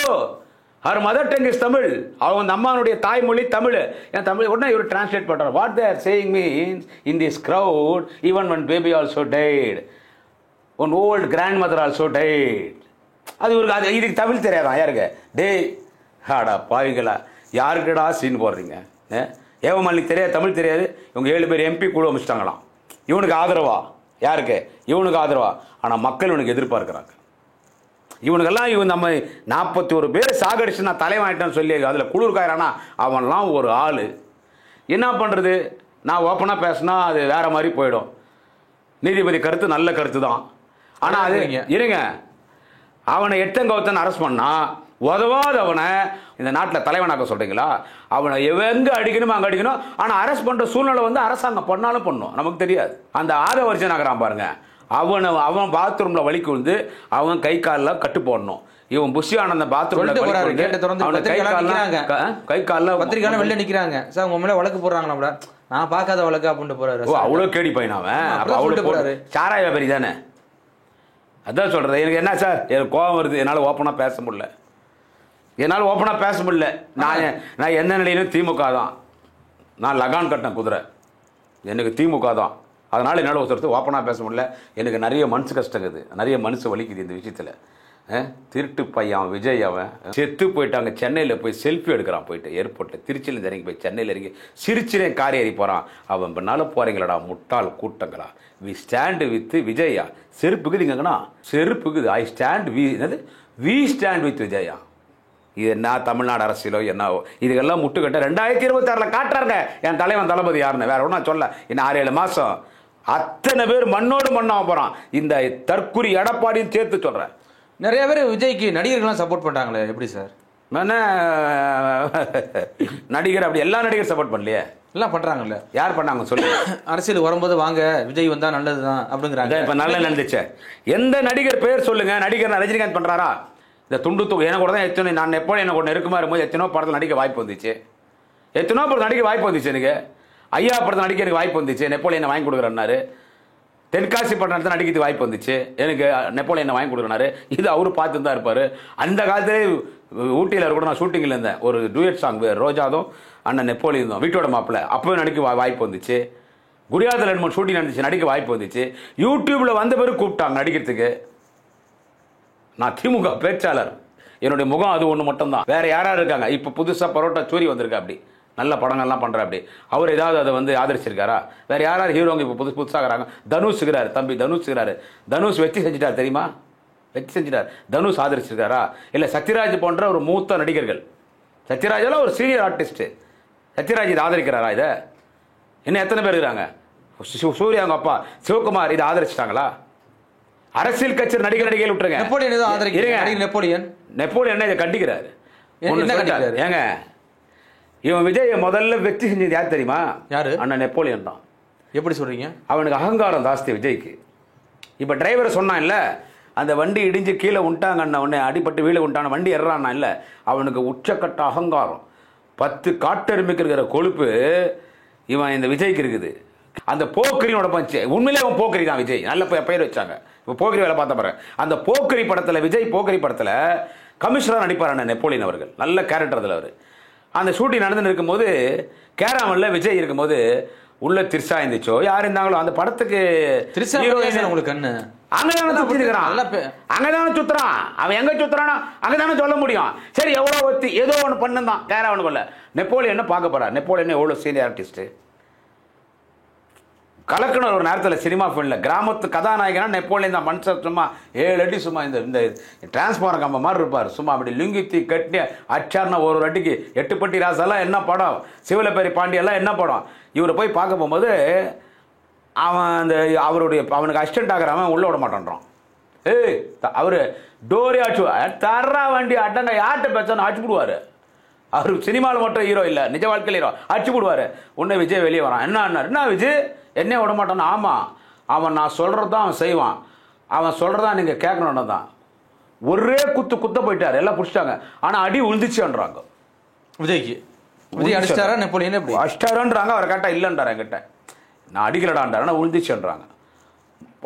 அவர் மதர் டங் இஸ் தமிழ். அவங்க அம்மானுடைய தாய்மொழி தமிழ். ஏன் தமிழ் உடனே இவர் டிரான்ஸ்லேட் பண்றாரு. What they are saying means in this crowd even one baby also died, one old grand mother also died. அது இவருக்கு அது இதுக்கு தமிழ் தெரியாதான் யாருக்கு? டேய் ஆடா பாவிங்களா, யாருக்குடா சீன் போடுறீங்க? ஏமமாலினிக்கு தெரியாது, தமிழ் தெரியாது. இவங்க 7 பேர் MP கூட அமைச்சிட்டாங்களாம். இவனுக்கு ஆதரவா? யாருக்கு? இவனுக்கு ஆதரவா. ஆனால் மக்கள் இவனுக்கு எதிர்பார்க்கிறாங்க. இவனுக்கெல்லாம் இவன் நம்ம 41 பேர் சாகடிச்சு நான் தலை வாங்கிட்டேன்னு சொல்லி அதில் குளிர் காயிறானா அவன்லாம் ஒரு ஆள். என்ன பண்ணுறது? நான் ஓப்பனாக பேசினா அது வேற மாதிரி போயிடும். நீதிபதி கருத்து நல்ல கருத்து தான். ஆனால் அது இருங்க, அவனை எட்டங்கவுத்தன் அரெஸ்ட் பண்ணா உதவாதவனை இந்த நாட்டில் தலைவனாக்க சொல்றீங்களா? அவனை எங்க அடிக்கணுமோ அங்கே அடிக்கணும். ஆனால் அரெஸ்ட் பண்ணுற சூழ்நிலை அரசாங்கம் பண்ணாலும் பண்ணும், நமக்கு தெரியாது. அந்த ஆதவர்ஜன் நகரான் பாருங்க, அவன் பாத்ரூம்ல வலிக்கு வந்து அவன் கை காலில் கட்டு போடணும். இவன் புஷி ஆனந்த பாத்ரூம்ல கை காலில் பத்திரிக்கான வெளில நிக்கிறாங்க. சார் உங்க மேல வழக்கு போடுறாங்களா? நான் பார்க்காத வழக்கு அப்படின்ட்டு போறாரு. அவ்வளோ கேடி பையனாவன். அவ்வளோ போறாரு. சாராய வியாபாரி தானே. அதான் சொல்றது. எனக்கு என்ன சார், எனக்கு கோபம் வருது. என்னால் ஓப்பனாக பேச முடியல. நான் என்ன நிலையிலும் திமுக தான். நான் லகான் கட்டின குதிரை, எனக்கு திமுக தான். அதனால் என்னால் ஒருத்தர் ஓப்பனாக பேச முடியல. எனக்கு நிறைய மனசு கஷ்டங்குது, நிறைய மனசு வலிக்குது இந்த விஷயத்தில். திருட்டு பையன் விஜய் அவன் செத்து போயிட்டாங்க. சென்னையில் போய் செல்ஃபி எடுக்கிறான், போயிட்டு ஏர்போர்ட்டில் திருச்சியில் இறங்கி போய் சென்னையில் இறங்கி சிரிச்சினே கார் ஏறி போகிறான். அவன் பின்னால போகிறீங்களடா முட்டாள் கூட்டங்களா. We stand with Vijaya. செருப்புக்குது இங்கங்கண்ணா, செருப்புக்குது. I stand we stand with Vijaya. இது என்ன தமிழ்நாடு அரசியலோ என்னவோ இதுக்கெல்லாம் முட்டுக்கட்ட 2026 காட்டுறாங்க என் தலைவன் தளபதி யாருன்னு. வேற ஒன்றும் சொல்ல. இன்னும் 6-7 மாசம் அத்தனை பேர் மண்ணோடு மண்ணாக போறான். இந்த தற்குறி எடப்பாடியும் சேர்த்து சொல்றேன். நிறைய பேர் விஜய்க்கு நடிகர்கள்லாம் சப்போர்ட் பண்றாங்களே, எப்படி சார்? நடிகர் அப்படி எல்லா நடிகர் சப்போர்ட் பண்ணலையே, எல்லாம் பண்றாங்கல்ல. யார் பண்ணாங்க சொல்லு? அரசியல் வரும்போது வாங்க விஜய் வந்தா நல்லதுதான் அப்படிங்கிறாங்க. இப்ப நல்ல நடந்துச்சு. எந்த நடிகர் பேர் சொல்லுங்க. நடிகர் ரஜினிகாந்த் பண்றாரா? இந்த துண்டு தூக்கு எனக்கு கூட தான் எத்தனை நான் எப்போ எனக்கு ஒன்று நெருக்கமாக இருக்கும்போது எத்தனோ படத்தில் நடிக்க வாய்ப்பு வந்துச்சு. எத்தனோ படத்தில் நடிக்க வாய்ப்பு வந்துச்சு. எனக்கு ஐயா படத்தில் நடிக்க எனக்கு வாய்ப்பு வந்துச்சு. நெப்போலியனை வாங்கி கொடுக்குறேன்னாரு. தென்காசி பட்டணத்தில் நடிக்கிறதுக்கு வாய்ப்பு வந்துச்சு. எனக்கு நெப்போலியனை வாங்கி கொடுக்குறாரு. இது அவரு பார்த்து தான் இருப்பார். அந்த காலத்திலே ஊட்டியில் கூட நான் ஷூட்டிங்கில் இருந்தேன். ஒரு டூயட் சாங் ரோஜாதும் அண்ணன் நெப்போலியன் தான் வீட்டோட மாப்பிள்ள. அப்போவே நடிக்க வாய்ப்பு வந்துச்சு. குடியாத்தில் 2-3 ஷூட்டிங் நடந்துச்சு, நடிக்க வாய்ப்பு வந்துச்சு. யூடியூப்ல வந்த பிறகு கூப்பிட்டாங்க நடிக்கிறதுக்கு. நான் திமுக பேச்சாளர், என்னுடைய முகம் அது ஒன்று மட்டும்தான். வேற யாராவது இருக்காங்க? இப்போ புதுசாக பரோட்டா சூரி வந்திருக்கா, அப்படி நல்ல படங்கள்லாம் பண்ணுற அப்படி அவர் ஏதாவது அதை வந்து ஆதரிச்சிருக்காரா? வேற யாராவது ஹீரோங்க இப்போ புதுசாகிறாங்க? தனுஷுக்கிறாரு, தம்பி தனுஷுக்கிறாரு. தனுஷ் வெற்றி செஞ்சுட்டார் தெரியுமா? வெற்றி செஞ்சுட்டார். தனுஷ் ஆதரிச்சிருக்காரா? இல்லை சத்யராஜ் போன்ற ஒரு மூத்த நடிகர்கள். சத்யராஜெல்லாம் ஒரு சீனியர் ஆர்டிஸ்ட். சத்யராஜ் இதை ஆதரிக்கிறாரா? இதை இன்னும் எத்தனை பேர் இருக்கிறாங்க? சூர்யா அவங்க அப்பா சிவகுமார் இதை ஆதரிச்சிட்டாங்களா? அரசியல் கட்சி நடிகர்கள் விட்டுருங்க. நெப்போலியன் ஏதோ ஆதரிக்கிறாங்க. நெப்போலியன் இதை கண்டிக்கிறாரு. ஏங்க இவன் விஜய் முதல்ல வெற்றி செஞ்சது யார் தெரியுமா? யாரு? அண்ணன் நெப்போலியன் தான். எப்படி சொல்றீங்க? அவனுக்கு அகங்காரம் ஜாஸ்தி விஜய்க்கு. இப்ப டிரைவர் சொன்னான் இல்ல, அந்த வண்டி இடிஞ்சு கீழே உண்டாங்க அண்ணன், உடனே அடிபட்டு வீழ உண்டான வண்டி ஏறானா இல்ல, அவனுக்கு உச்சக்கட்ட அகங்காரம். 10 காட்டெருமைக்கு இருக்கிற கொழுப்பு இவன் இந்த விஜய்க்கு இருக்குது. அந்த போக்கிரியோட பஞ்சு உண்மையிலே அவன் போக்கிரி தான். விஜய் நல்ல பெயர் வச்சாங்க. இப்போ போக்கிரி வேலை பார்த்த பாரு. அந்த போக்கிரி படத்தில் விஜய் போக்கிரி படத்தில் கமிஷனர் நடிப்பார் அண்ணன் நெப்போலியன் அவர்கள். நல்ல கேரக்டர் அதில் அவர். அந்த ஷூட்டிங் நடந்துன்னு இருக்கும்போது கேராமல்ல விஜய் இருக்கும்போது உள்ள திரிசா இருந்துச்சோ யார் இருந்தாங்களோ அந்த படத்துக்கு உங்களுக்கு கண்ணு அங்கதானே சுத்திருக்கிறான். அங்கதானே சுத்துறான். அவன் எங்க சுத்துறானா அங்கதானே சொல்ல முடியும். சரி எவ்வளவு ஒத்தி ஏதோ ஒன்று பண்ணுதான் கேராவனுக்குள்ள. நெப்போலியன் பார்க்க போறார். நெப்போலியன் எவ்வளவு சீனியர் ஆர்டிஸ்ட். கலக்கணும் ஒரு நேரத்தில் சினிமா ஃபீல்டில். கிராமத்து கதாநாயகனா நெப்போலியன் தான். மனுஷன் சும்மா 7 அடி சும்மா இந்த டிரான்ஸ்பாரம் கம்ப மாதிரி இருப்பார். சும்மா அப்படி லுங்கித்தி கட்டி அச்சார்னா ஒரு அடிக்கு 8 பட்டி ராசெல்லாம் என்ன படம், சிவலப்பேரி பாண்டியெல்லாம் என்ன படம். இவரை போய் பார்க்க போகும்போது அவன் அந்த அவனுக்கு அசிஸ்டன்ட் ஆகிறவன் உள்ள விட மாட்டான்றான். ஏய் அவரு டோரி ஆச்சு தர்றா வண்டி அட்டங்க யார்கிட்ட பேசணும் அடிச்சு விடுவாரு. அவர் சினிமாவில் மட்டும் ஹீரோ இல்லை, நிஜ வாழ்க்கையில் ஹீரோ. அடிச்சு விடுவாரு. உன்னை விஜய் வெளியே வரான். என்ன விஜய் என்ன விட மாட்டான்? ஆமாம், அவன் நான் சொல்கிறது தான் அவன் செய்வான். அவன் சொல்கிறதா நீங்கள் கேட்கணுன்னு தான். ஒரே குத்த போயிட்டார். எல்லாம் பிடிச்சிட்டாங்க. ஆனால் அடி உழுந்துச்சுன்றாங்க விஜய்க்கு. விஜய் அடிச்சிட்டாரா நெப்போலியன்? எப்படி அடிச்சிட்டாருன்றாங்க. அவர் கேட்டால் இல்லைன்றார். என்கிட்ட நான் அடிக்கலடான்றார். ஆனால் உழுந்துச்சுன்றாங்க.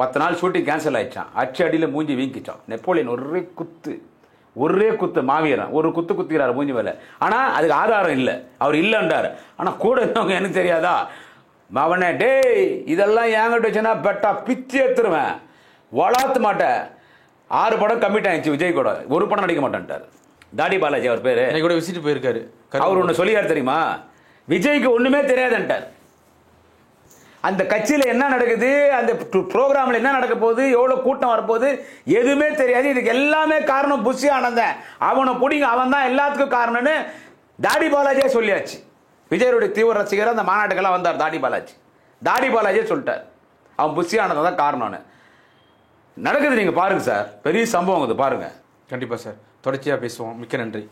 10 நாள் ஷூட்டிங் கேன்சல் ஆயிடுச்சான். அடியில் மூஞ்சி வீங்கிச்சான். நெப்போலியன் ஒரே குத்து மாவீரன் ஒரு குத்துக்கிறார் மூஞ்சி மேலே. ஆனால் அதுக்கு ஆதாரம் இல்லை. அவர் இல்லைன்றார். ஆனால் கூட இருந்தவங்க எனக்கு தெரியாதா அவனே டேய் இதெல்லாம் ஏங்கிட்ட வச்சுன்னா பெட்டா பிச்சு எடுத்துருவேன், வளாத்து மாட்டேன். 6 படம் கம்மிட் ஆயிடுச்சு விஜய் கூட. ஒரு படம் நடிக்க மாட்டேன்ட்டார். தாடி பாலாஜி அவர் பேரு. கூட விசிட்டு போயிருக்காரு. அவர் ஒன்று சொல்லியார் தெரியுமா? விஜய்க்கு ஒண்ணுமே தெரியாதுன்ட்டார். அந்த கட்சியில் என்ன நடக்குது, அந்த ப்ரோக்ராமில் என்ன நடக்க போகுது, எவ்வளோ கூட்டம் வரப்போகுது எதுவுமே தெரியாது. இதுக்கு எல்லாமே காரணம் புஷி ஆனந்தன். அவனை பிடிங்க, அவன் தான் எல்லாத்துக்கும் காரணம்னு தாடி பாலாஜியே சொல்லியாச்சு. விஜயருடைய தீவிர ரசிகர் அந்த மாநாட்டுக்கெல்லாம் வந்தார். தாடி பாலாஜியே சொல்லிட்டார் அவன் புஷி ஆனந்தன் தான் காரணம்னு. நடக்குது, நீங்கள் பாருங்க சார். பெரிய சம்பவம் அது பாருங்க. கண்டிப்பாக சார், தொடர்ச்சியாக பேசுவோம். மிக்க நன்றி.